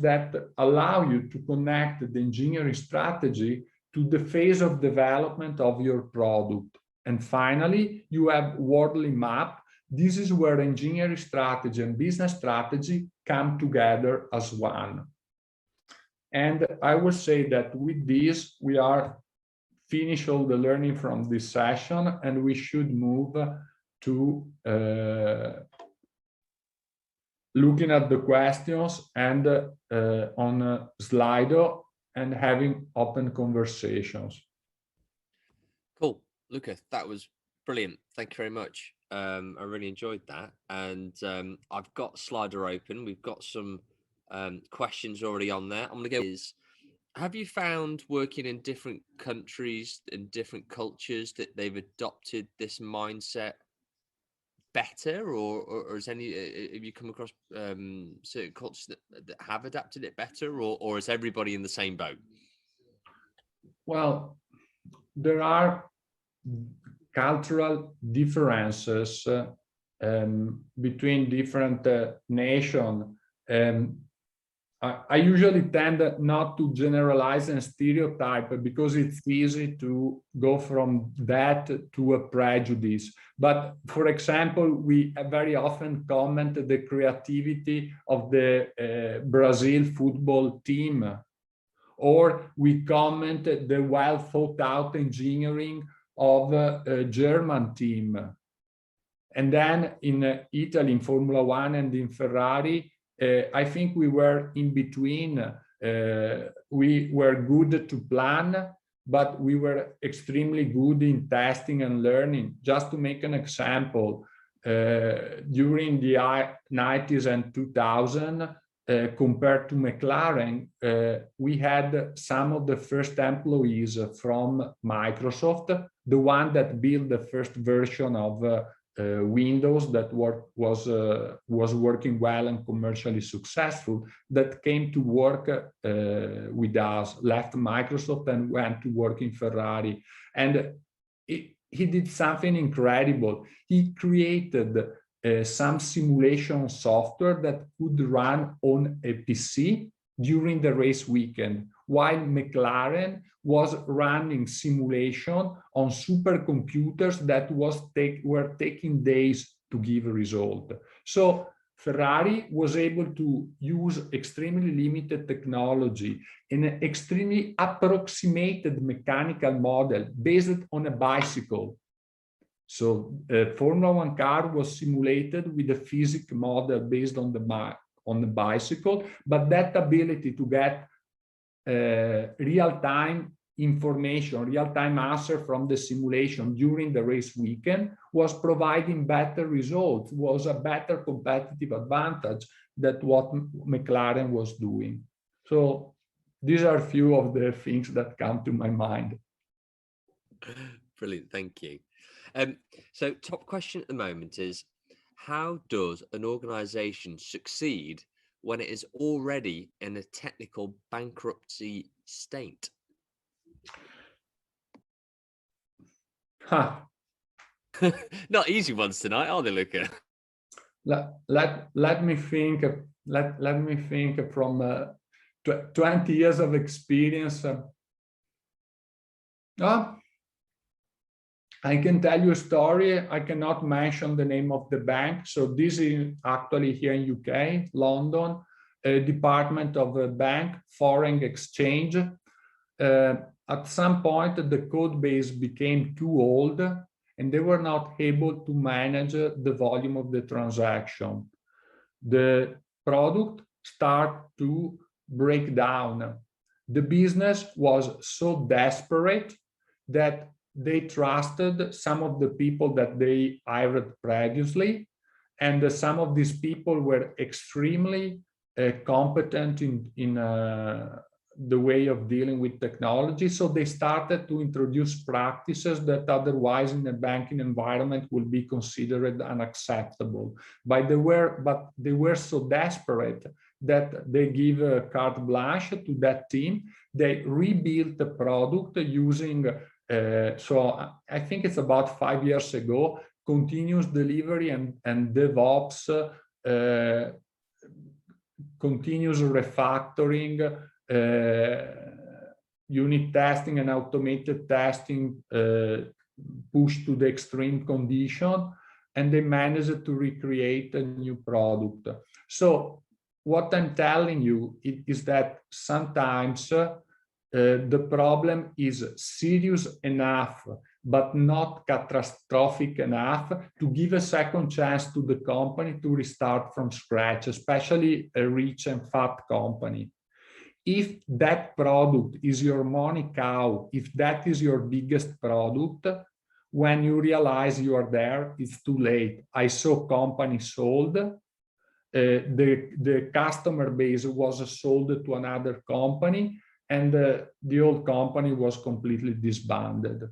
that allow you to connect the engineering strategy to the phase of development of your product. And finally, you have Wordly Map. This is where engineering strategy and business strategy come together as one. And I will say that with this, we are finished all the learning from this session, and we should move to looking at the questions and on Slido and having open conversations. Cool, Luca, that was brilliant. Thank you very much. I really enjoyed that. And I've got Slido open. We've got some questions already on there. I'm going to go have you found working in different countries and different cultures that they've adopted this mindset better, or is any have you come across certain cultures that have adapted it better, or is everybody in the same boat? Well, there are cultural differences between different nations. I usually tend not to generalize and stereotype because it's easy to go from that to a prejudice. But for example, we very often comment the creativity of the Brazil football team, or we comment the well thought out engineering of a German team. And then in Italy, in Formula One and in Ferrari, I think we were in between. We were good to plan, but we were extremely good in testing and learning. Just to make an example, during the 90s and 2000, compared to McLaren, we had some of the first employees from Microsoft, the one that built the first version of Windows that was working well and commercially successful, that came to work with us, left Microsoft and went to work in Ferrari. And he did something incredible. He created some simulation software that could run on a PC during the race weekend, while McLaren was running simulation on supercomputers that were taking days to give a result. So Ferrari was able to use extremely limited technology in an extremely approximated mechanical model based on a bicycle. So Formula One car was simulated with a physics model based on the bicycle, but that ability to get real-time information, real-time answer from the simulation during the race weekend was providing better results, was a better competitive advantage than what McLaren was doing. So these are a few of the things that come to my mind. Brilliant, thank you. So top question at the moment is, how does an organization succeed when it is already in a technical bankruptcy state? Not easy ones tonight, are they, Luca? Let me think. Let me think from 20 years of experience. I can tell you a story. I cannot mention the name of the bank. So this is actually here in UK, London, a department of a bank, foreign exchange. At some point, the code base became too old and they were not able to manage the volume of the transaction. The product started to break down. The business was so desperate that they trusted some of the people that they hired previously, and some of these people were extremely competent in the way of dealing with technology. So they started to introduce practices that otherwise in a banking environment would be considered unacceptable. But they were so desperate that they give a carte blanche to that team. They rebuilt the product using so I think it's about 5 years ago, continuous delivery and DevOps, continuous refactoring, unit testing and automated testing pushed to the extreme condition, and they managed to recreate a new product. So what I'm telling you is that sometimes the problem is serious enough, but not catastrophic enough to give a second chance to the company to restart from scratch, especially a rich and fat company. If that product is your money cow, if that is your biggest product, when you realize you are there, it's too late. I saw companies sold. The customer base was sold to another company. and the old company was completely disbanded.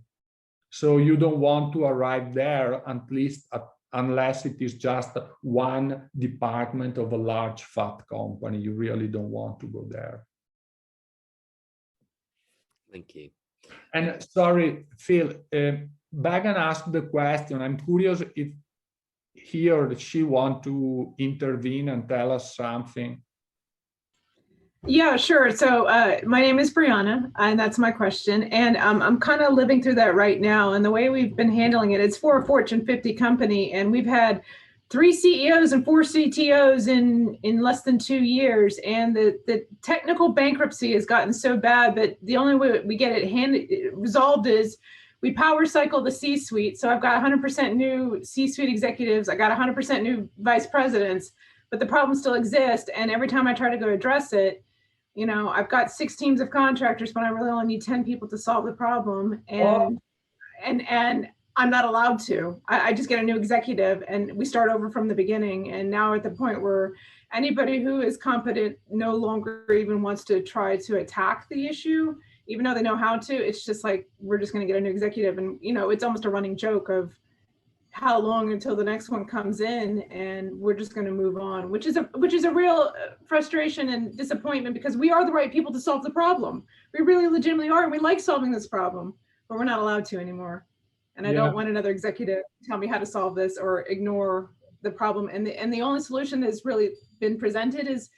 So you don't want to arrive there, at least unless it is just one department of a large fat company. You really don't want to go there. Thank you. And sorry, Phil, Bagan asked the question. I'm curious if he or she want to intervene and tell us something. Yeah, sure. So my name is Brianna, and that's my question. And I'm kind of living through that right now. And the way we've been handling it, it's for a Fortune 50 company, and we've had 3 CEOs and 4 CTOs in less than 2 years. And the technical bankruptcy has gotten so bad that the only way we get it resolved is we power cycle the C-suite. So I've got 100% new C-suite executives. I got 100% new vice presidents, but the problem still exists. And every time I try to go address it, you know, I've got 6 teams of contractors, but I really only need 10 people to solve the problem. And I'm not allowed to. I just get a new executive and we start over from the beginning. And now at the point where anybody who is competent no longer even wants to try to attack the issue, even though they know how to. It's just like, we're just going to get a new executive. And, you know, it's almost a running joke of how long until the next one comes in, and we're just going to move on, which is a real frustration and disappointment, because we are the right people to solve the problem. We really legitimately are, and we like solving this problem, but we're not allowed to anymore. And I don't want another executive to tell me how to solve this or ignore the problem. And the only solution that's really been presented is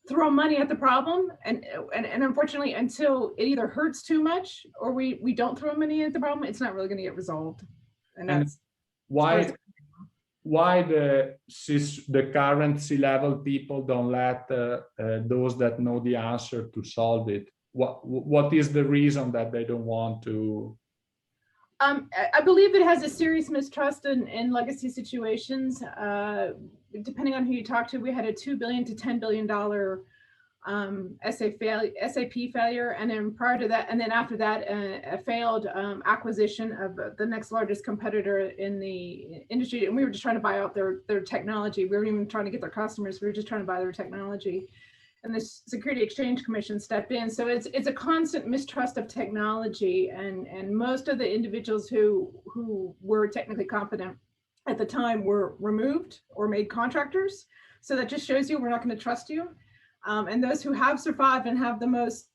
throw money at the problem, and unfortunately, until it either hurts too much or we don't throw money at the problem, it's not really going to get resolved. And that's why the current C-level people don't let those that know the answer to solve it? What is the reason that they don't want to? I believe it has a serious mistrust in legacy situations. Depending on who you talk to, we had a $2 billion to $10 billion SAP failure, and then prior to that, and then after that, a failed acquisition of the next largest competitor in the industry. And we were just trying to buy out their technology. We weren't even trying to get their customers. We were just trying to buy their technology. And the Security Exchange Commission stepped in. So it's a constant mistrust of technology, and most of the individuals who were technically competent at the time were removed or made contractors. So that just shows you we're not going to trust you. And those who have survived and have the most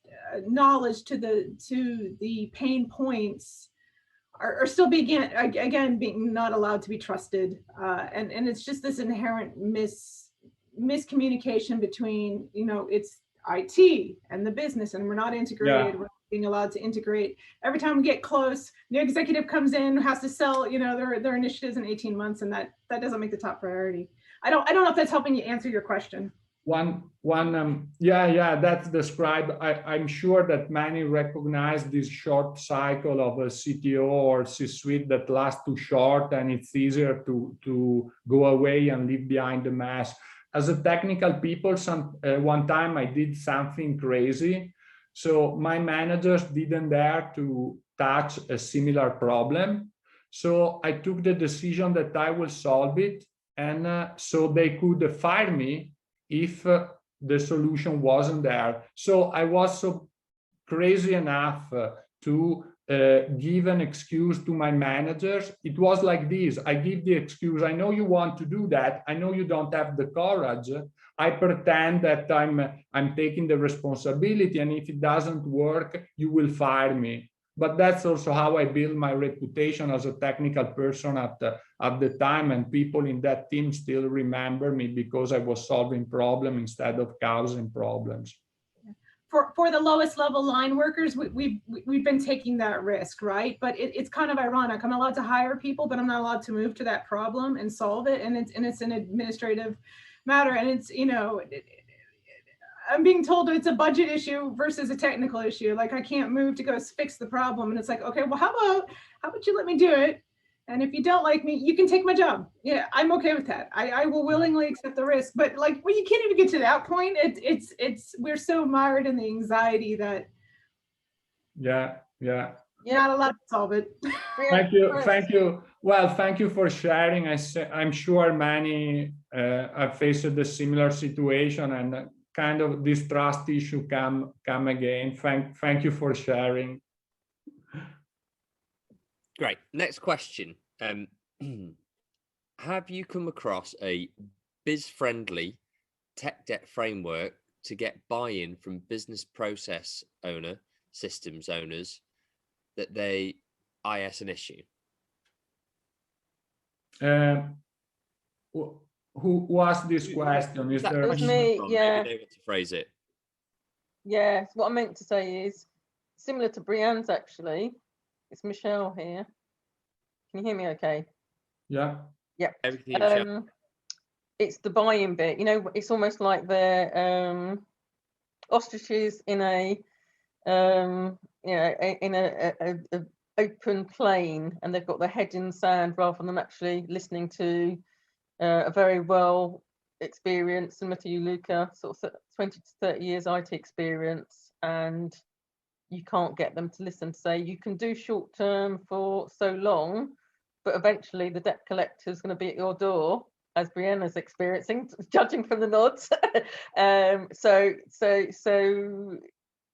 knowledge to the pain points are still being not allowed to be trusted. And it's just this inherent miscommunication between, you know, it's IT and the business, and we're not integrated. We're not being allowed to integrate. Every time we get close, new executive comes in, has to sell, you know, their initiatives in 18 months, and that doesn't make the top priority. I don't know if that's helping you answer your question. That's described. I'm sure that many recognize this short cycle of a CTO or C-suite that lasts too short, and it's easier to go away and leave behind the mess. As a technical people, one time I did something crazy. So my managers didn't dare to touch a similar problem. So I took the decision that I will solve it. And so they could fire me if the solution wasn't there. So I was so crazy enough to give an excuse to my managers. It was like this: I give the excuse, I know you want to do that, I know you don't have the courage, I pretend that I'm taking the responsibility, and if it doesn't work, you will fire me. But that's also how I built my reputation as a technical person at the time, and people in that team still remember me because I was solving problems instead of causing problems. For the lowest level line workers, we've been taking that risk, right? But it's kind of ironic. I'm allowed to hire people, but I'm not allowed to move to that problem and solve it. And it's an administrative matter, and it's, you know, I'm being told it's a budget issue versus a technical issue. Like, I can't move to go fix the problem. And it's like, okay, well, how about you let me do it? And if you don't like me, you can take my job. Yeah, I'm okay with that. I will willingly accept the risk. But like, well, you can't even get to that point. We're so mired in the anxiety that you're not allowed to solve it. Thank you. Well, thank you for sharing. I'm sure many have faced a similar situation, and kind of this trust issue come again. Thank you for sharing. Great. Next question. Have you come across a biz-friendly tech debt framework to get buy-in from business process owner, systems owners, that they IS an issue? Who asked this question? Is there me? Yeah. Maybe they want to phrase it. Yeah, what I meant to say is similar to Brianne's actually. It's Michelle here. Can you hear me okay? Yeah. Yeah. Everything. It's the buy-in bit. You know, it's almost like they're ostriches in a in a open plain, and they've got their head in the sand rather than actually listening to a very well experienced, similar to you, Luca, sort of 20 to 30 years IT experience, and you can't get them to listen, to say you can do short term for so long, but eventually the debt collector is going to be at your door, as Brianna's experiencing, judging from the nods. So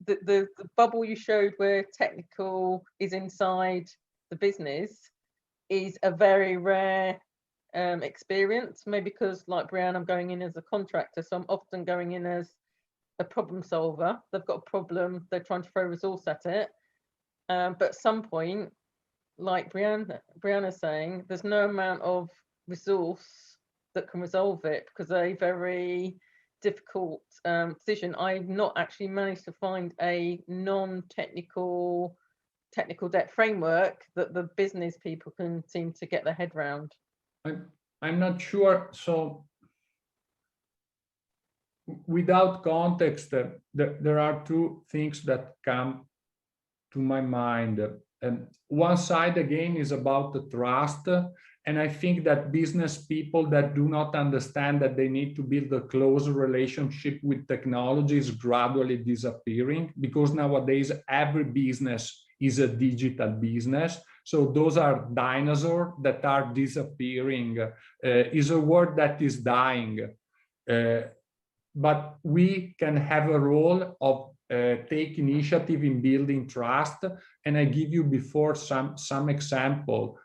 the bubble you showed where technical is inside the business is a very rare experience, maybe because, like Brianna, I'm going in as a contractor, so I'm often going in as a problem solver. They've got a problem, they're trying to throw resource at it, but at some point, like Brianna's saying, there's no amount of resource that can resolve it, because a very difficult decision. I've not actually managed to find a non-technical debt framework that the business people can seem to get their head around. I'm not sure. So without context, there are two things that come to my mind. One side, again, is about the trust. And I think that business people that do not understand that they need to build a close relationship with technology is gradually disappearing, because nowadays every business is a digital business. So those are dinosaurs that are disappearing. Is a word that is dying. But we can have a role of take initiative in building trust. And I give you before some example.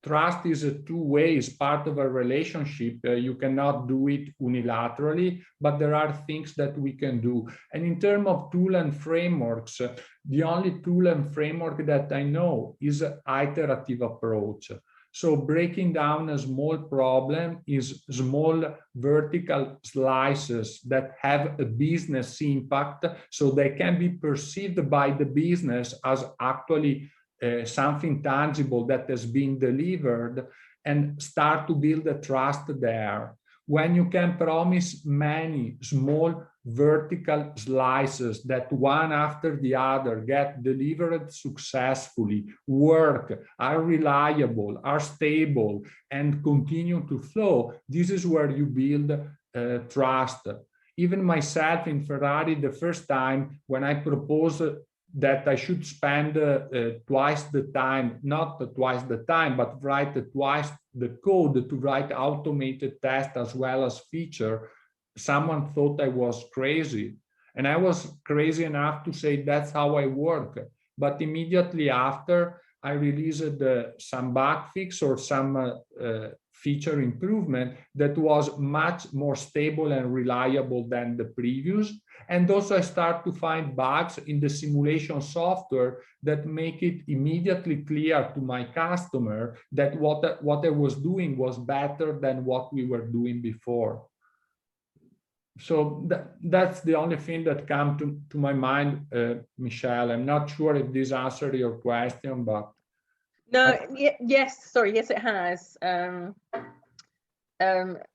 Trust is a two-way, it's part of a relationship. You cannot do it unilaterally, but there are things that we can do. And in terms of tool and frameworks, the only tool and framework that I know is an iterative approach. So breaking down a small problem is small vertical slices that have a business impact, so they can be perceived by the business as actually something tangible that has been delivered, and start to build a trust there. When you can promise many small vertical slices that one after the other get delivered successfully, work, are reliable, are stable, and continue to flow, this is where you build trust. Even myself in Ferrari, the first time when I proposed that I should spend twice the time, not twice the time, but write twice the code to write automated tests as well as feature, someone thought I was crazy. And I was crazy enough to say that's how I work. But immediately after, I released some bug fix or some feature improvement that was much more stable and reliable than the previous. And also I start to find bugs in the simulation software that make it immediately clear to my customer that what I was doing was better than what we were doing before. So that's the only thing that comes to my mind, Michelle. I'm not sure if this answered your question, but... No, yes, sorry, yes, it has.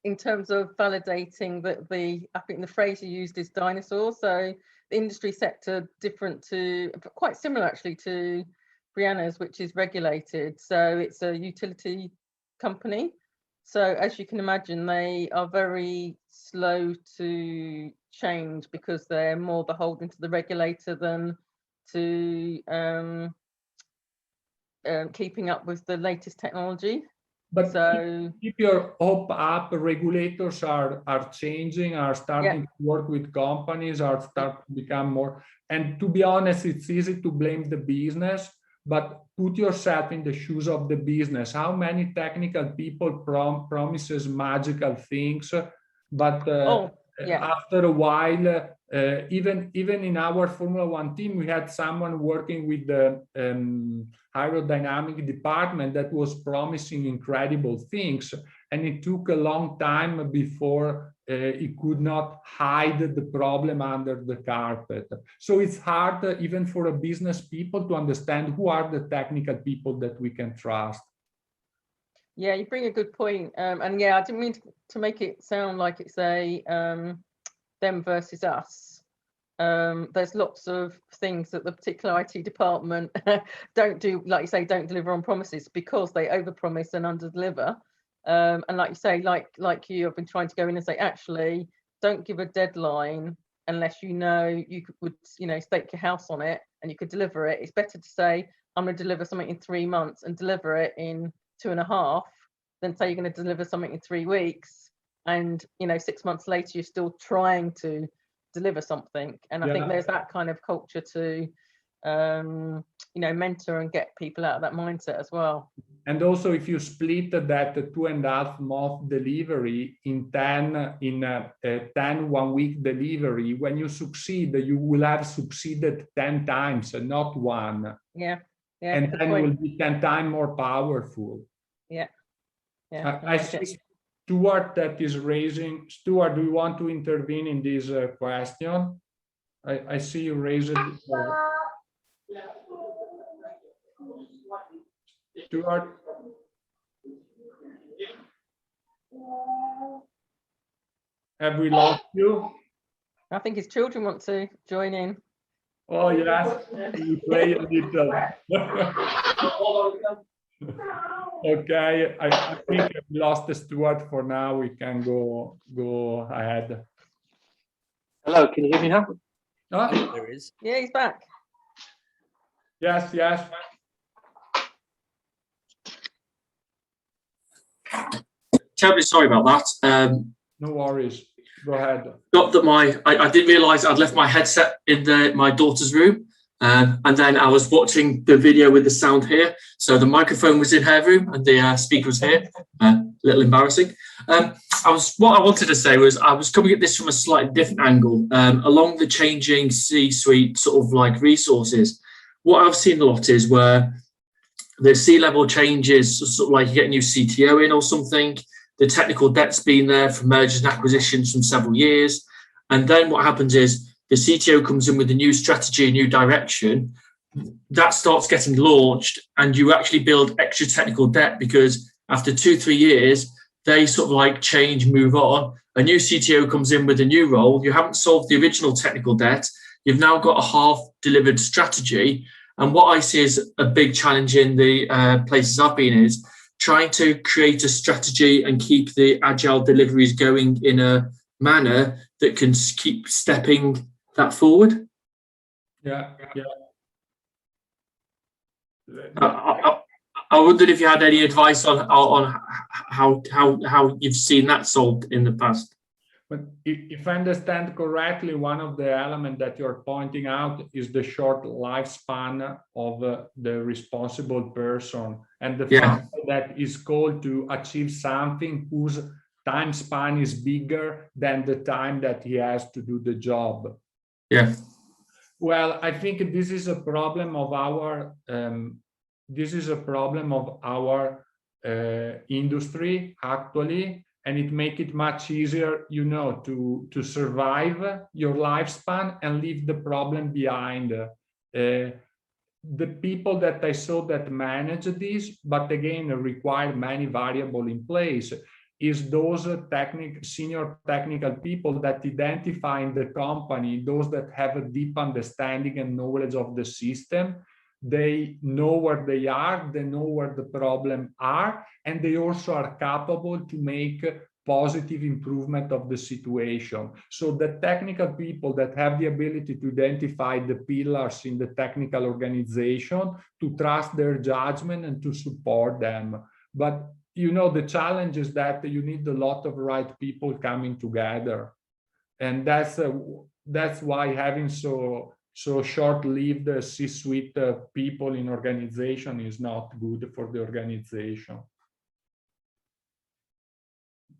In terms of validating that I think the phrase you used is dinosaur. So the industry sector different to, quite similar actually to Brianna's, which is regulated. So it's a utility company. So as you can imagine, they are very slow to change because they're more beholden to the regulator than to keeping up with the latest technology. But So keep your hope up. Regulators are changing, are starting to work with companies, are starting to become more. And to be honest, it's easy to blame the business, but put yourself in the shoes of the business. How many technical people promises magical things, but after a while, even in our Formula One team, we had someone working with the aerodynamic department that was promising incredible things, and it took a long time before he could not hide the problem under the carpet. So it's hard even for a business people to understand who are the technical people that we can trust. Yeah, you bring a good point. And yeah, I didn't mean to make it sound like it's a them versus us. There's lots of things that the particular IT department don't do, like you say, don't deliver on promises because they overpromise and underdeliver. And like you say, like you have been trying to go in and say, actually, don't give a deadline unless you know you would, stake your house on it and you could deliver it. It's better to say, I'm going to deliver something in 3 months and deliver it in 2.5 than say you're going to deliver something in 3 weeks and 6 months later you're still trying to deliver something. And I think there's that kind of culture to mentor and get people out of that mindset as well. And also, if you split that 2.5 month delivery in 10 1 week delivery, when you succeed, you will have succeeded 10 times and not one. Yeah. And then you will be 10 times more powerful. Yeah. I see Stuart that is raising. Stuart, do you want to intervene in this question? I see you raise it. Stuart? Have we lost you? I think his children want to join in. Oh, yes. We play a little. Okay, I think we lost Stuart for now. We can go ahead. Hello, can you hear me now? Oh, there is. Yeah, he's back. Yes. Terribly sorry about that. No worries. Go ahead. Got that I didn't realise I'd left my headset in my daughter's room, and then I was watching the video with the sound here. So the microphone was in her room and the speaker was here. A little embarrassing. What I wanted to say was I was coming at this from a slightly different angle, along the changing C-suite sort of like resources. What I've seen a lot is where the C-level changes, sort of like you get a new CTO in or something. The technical debt's been there for mergers and acquisitions from several years. And then what happens is the CTO comes in with a new strategy, a new direction. That starts getting launched and you actually build extra technical debt because after 2-3 years, they sort of like change, move on. A new CTO comes in with a new role. You haven't solved the original technical debt. You've now got a half-delivered strategy. And what I see as a big challenge in the places I've been is trying to create a strategy and keep the agile deliveries going in a manner that can keep stepping that forward. Yeah. I wondered if you had any advice on how you've seen that solved in the past. But if I understand correctly, one of the elements that you're pointing out is the short lifespan of the responsible person and the fact that is called to achieve something whose time span is bigger than the time that he has to do the job. Yeah. Well, I think this is a problem of our industry actually. And it makes it much easier, to survive your lifespan and leave the problem behind. The people that I saw that manage this, but again, require many variables in place, is those senior technical people that identify in the company, those that have a deep understanding and knowledge of the system. They know where they are, they know where the problems are, and they also are capable to make positive improvement of the situation. So the technical people that have the ability to identify the pillars in the technical organization, to trust their judgment and to support them. But you know, the challenge is that you need a lot of right people coming together, and that's why having so short-lived C-suite people in organization is not good for the organization.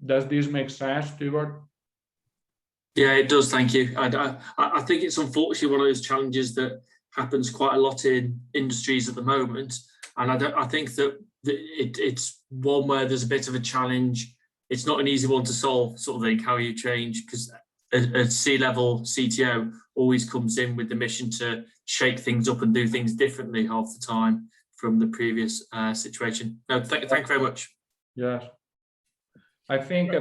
Does this make sense, Stuart? Yeah, it does. Thank you. I think it's unfortunately one of those challenges that happens quite a lot in industries at the moment, and I think that it's one where there's a bit of a challenge. It's not an easy one to solve, sort of thing. How you change, because a C-level CTO always comes in with the mission to shake things up and do things differently half the time from the previous situation. No, thank you very much. Yes, I think.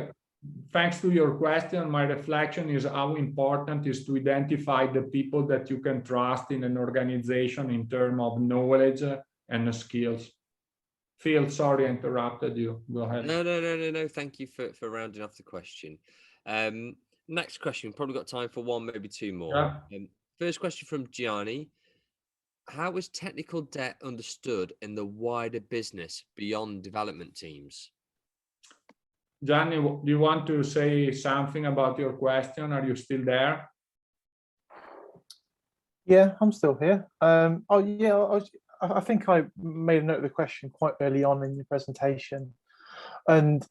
Thanks to your question, my reflection is how important is to identify the people that you can trust in an organization in terms of knowledge and skills. Phil, sorry, I interrupted you. Go ahead. No. Thank you for rounding off the question. Next question, we've probably got time for one, maybe two more. Yeah. First question from Gianni. How is technical debt understood in the wider business beyond development teams? Gianni, do you want to say something about your question? Are you still there? Yeah, I'm still here. Oh yeah, I think I made a note of the question quite early on in your presentation, and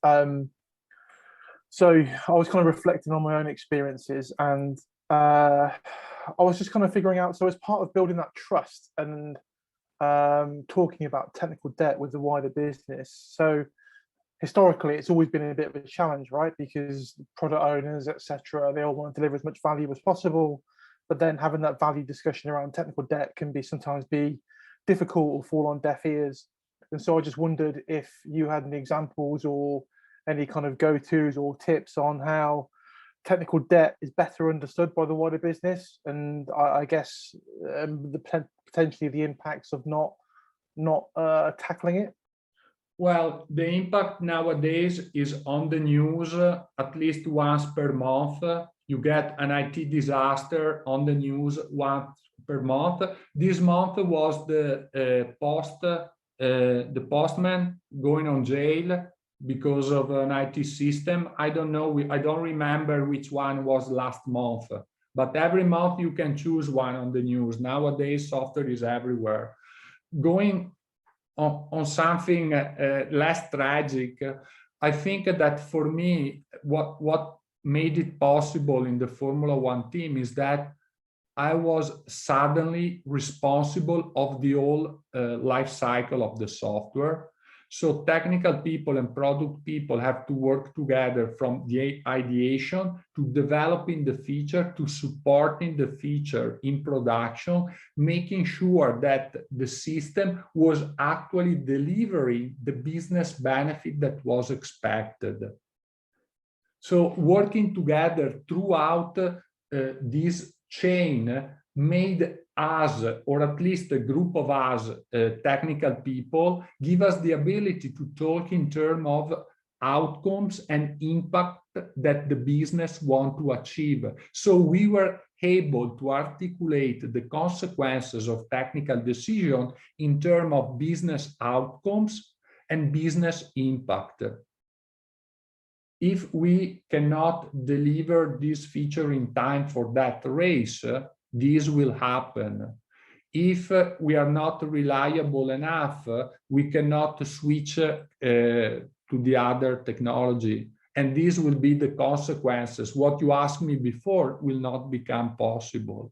so I was kind of reflecting on my own experiences, and I was just kind of figuring out. So as part of building that trust and talking about technical debt with the wider business, so historically, it's always been a bit of a challenge, right? Because product owners, etc., they all want to deliver as much value as possible, but then having that value discussion around technical debt can sometimes be difficult or fall on deaf ears. And so I just wondered if you had any examples or any kind of go-tos or tips on how technical debt is better understood by the wider business, and I guess potentially the impacts of not tackling it. Well, the impact nowadays is on the news at least once per month. You get an IT disaster on the news once per month. This month was the postman going on jail because of an IT system. I don't know. I don't remember which one was last month. But every month you can choose one on the news. Nowadays, software is everywhere. Going on something less tragic, I think that for me, what made it possible in the Formula One team is that I was suddenly responsible of the whole life cycle of the software. So technical people and product people have to work together from the ideation to developing the feature to supporting the feature in production, making sure that the system was actually delivering the business benefit that was expected. So working together throughout this chain made us, or at least a group of us, technical people, give us the ability to talk in terms of outcomes and impact that the business want to achieve. So we were able to articulate the consequences of technical decision in terms of business outcomes and business impact. If we cannot deliver this feature in time for that race, this will happen. If we are not reliable enough, we cannot switch to the other technology. And these will be the consequences. What you asked me before will not become possible.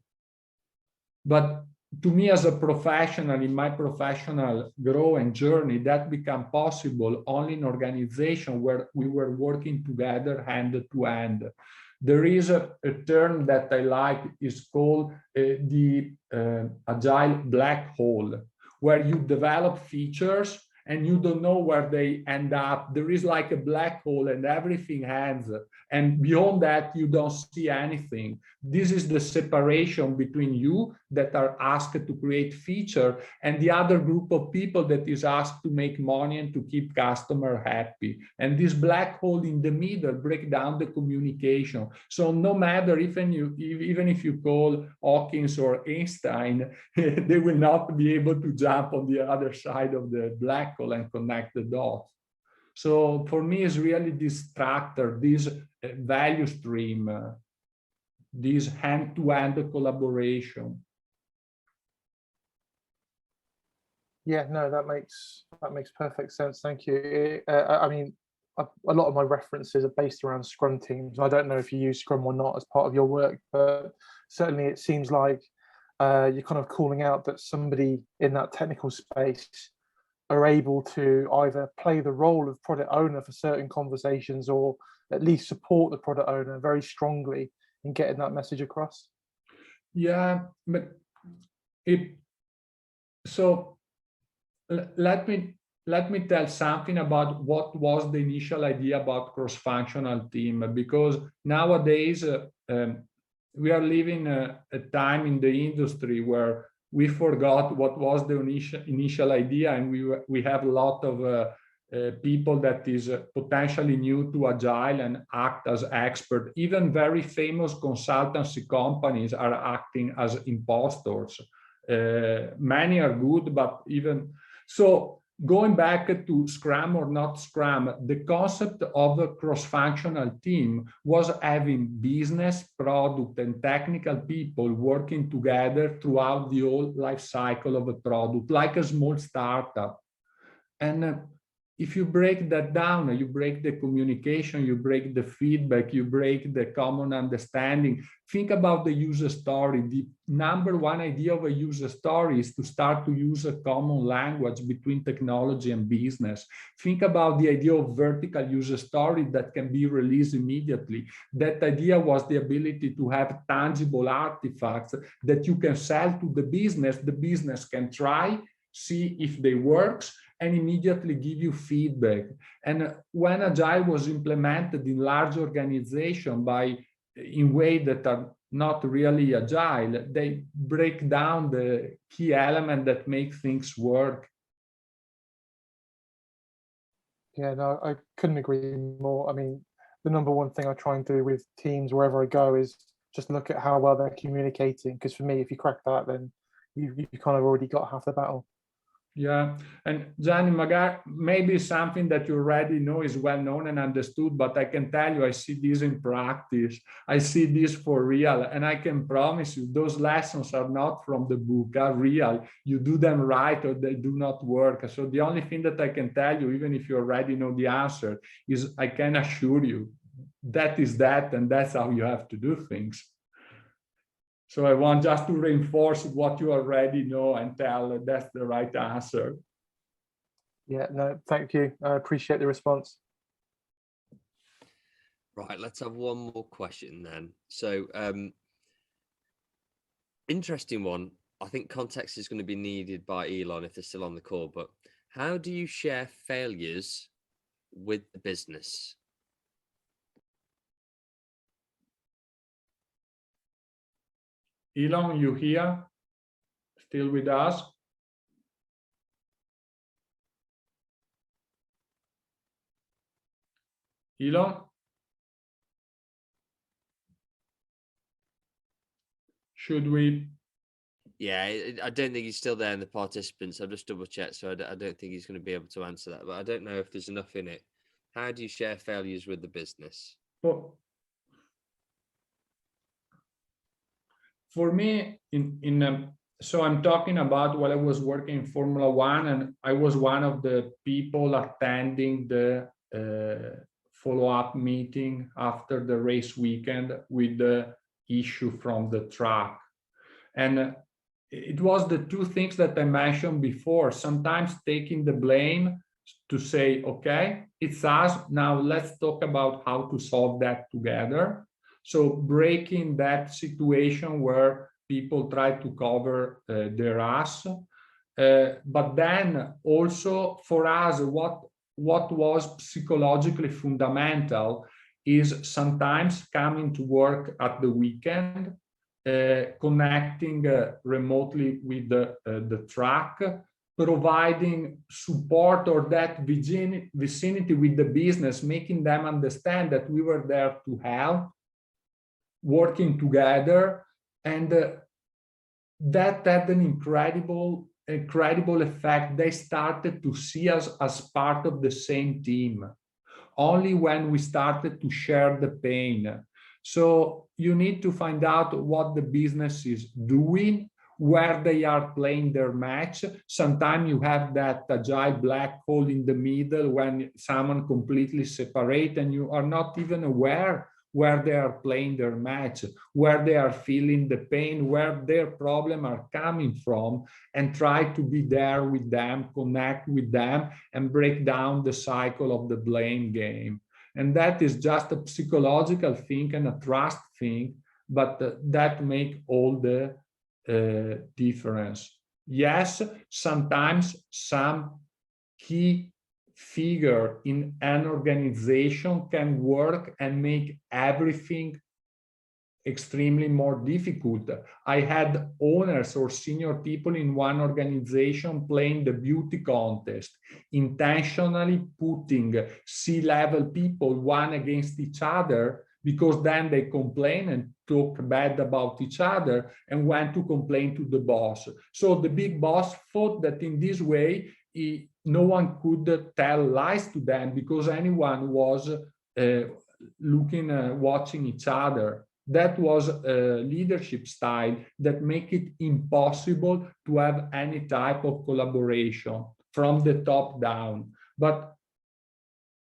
But to me as a professional, in my professional growth and journey, that became possible only in organization where we were working together hand to hand. There is a term that I like, is called the agile black hole, where you develop features and you don't know where they end up. There is like a black hole and everything ends. And beyond that, you don't see anything. This is the separation between you that are asked to create feature and the other group of people that is asked to make money and to keep customer happy. And this black hole in the middle break down the communication. So no matter even if you call Hawkins or Einstein, they will not be able to jump on the other side of the black hole and connect the dots. So for me, it's really this structure, this value stream, this hand-to-hand collaboration. Yeah, no, that makes perfect sense. Thank you. I mean, a lot of my references are based around Scrum teams. I don't know if you use Scrum or not as part of your work, but certainly it seems like you're kind of calling out that somebody in that technical space are able to either play the role of product owner for certain conversations, or at least support the product owner very strongly in getting that message across. Yeah, but so let me tell something about what was the initial idea about cross-functional team, because nowadays we are living a time in the industry where we forgot what was the initial idea, and we have a lot of people that is potentially new to Agile and act as expert. Even very famous consultancy companies are acting as impostors. Many are good, but even so, going back to Scrum or not Scrum, the concept of a cross-functional team was having business, product, and technical people working together throughout the whole life cycle of a product, like a small startup. And if you break that down, you break the communication, you break the feedback, you break the common understanding. Think about the user story. The number one idea of a user story is to start to use a common language between technology and business. Think about the idea of vertical user story that can be released immediately. That idea was the ability to have tangible artifacts that you can sell to the business can try, see if they works, and immediately give you feedback. And when Agile was implemented in large organizations in ways that are not really Agile, they break down the key element that make things work. Yeah, no, I couldn't agree more. I mean, the number one thing I try and do with teams wherever I go is just look at how well they're communicating. Because for me, if you crack that, then you kind of already got half the battle. Yeah, and Gianni, maybe something that you already know is well known and understood, but I can tell you, I see this in practice. I see this for real, and I can promise you, those lessons are not from the book, are real. You do them right or they do not work. So the only thing that I can tell you, even if you already know the answer, is I can assure you that is that, and that's how you have to do things. So I want just to reinforce what you already know and tell that's the right answer. Yeah, no, thank you. I appreciate the response. Right, let's have one more question then. So interesting one. I think context is going to be needed by Elon if they're still on the call, but how do you share failures with the business? Elon, you here? Still with us? Elon? Should we? Yeah, I don't think he's still there in the participants. I've just double checked, so I don't think he's going to be able to answer that, but I don't know if there's enough in it. How do you share failures with the business? Well, for me, so I'm talking about while I was working in Formula One, and I was one of the people attending the follow-up meeting after the race weekend with the issue from the track. And it was the two things that I mentioned before, sometimes taking the blame to say, okay, it's us, now let's talk about how to solve that together. So breaking that situation where people try to cover their ass. But then also for us, what was psychologically fundamental is sometimes coming to work at the weekend, connecting remotely with the track, providing support or that vicinity with the business, making them understand that we were there to help, working together, and that had an incredible incredible effect. They started to see us as part of the same team. Only when we started to share the pain. So you need to find out what the business is doing, where they are playing their match. Sometimes you have that agile black hole in the middle when someone completely separate and you are not even aware where they are playing their match, where they are feeling the pain, where their problems are coming from, and try to be there with them, connect with them, and break down the cycle of the blame game. And that is just a psychological thing and a trust thing, but that make all the difference. Yes, sometimes some key figure in an organization can work and make everything extremely more difficult. I had owners or senior people in one organization playing the beauty contest, intentionally putting C-level people one against each other, because then they complain and talk bad about each other and went to complain to the boss. So the big boss thought that in this way, no one could tell lies to them because anyone was watching each other. That was a leadership style that make it impossible to have any type of collaboration from the top down. But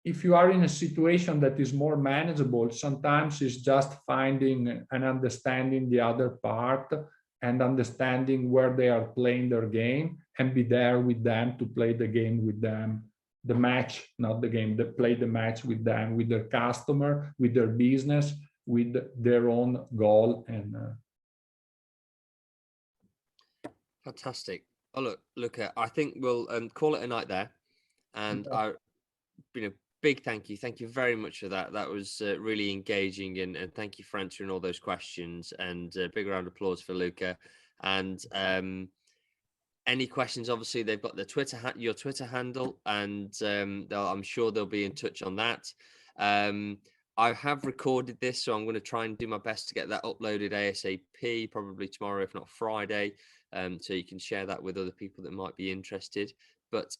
if you are in a situation that is more manageable, sometimes it's just finding and understanding the other part and understanding where they are playing their game and be there with them to play the game with them. The match, not the game, they play the match with them, with their customer, with their business, with their own goal. And fantastic. Oh, look, Luca, I think we'll call it a night there. And a big thank you very much for that. That was really engaging, and thank you for answering all those questions, and a big round of applause for Luca. And any questions, obviously they've got the your Twitter handle, and I'm sure they'll be in touch on that. I have recorded this, so I'm going to try and do my best to get that uploaded ASAP, probably tomorrow, if not Friday, so you can share that with other people that might be interested. But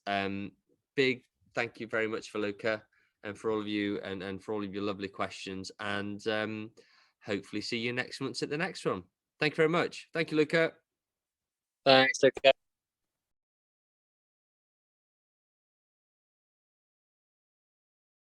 big thank you very much for Luca, and for all of you, and for all of your lovely questions, and hopefully see you next month at the next one. Thank you very much. Thank you, Luca. Thanks, Luca.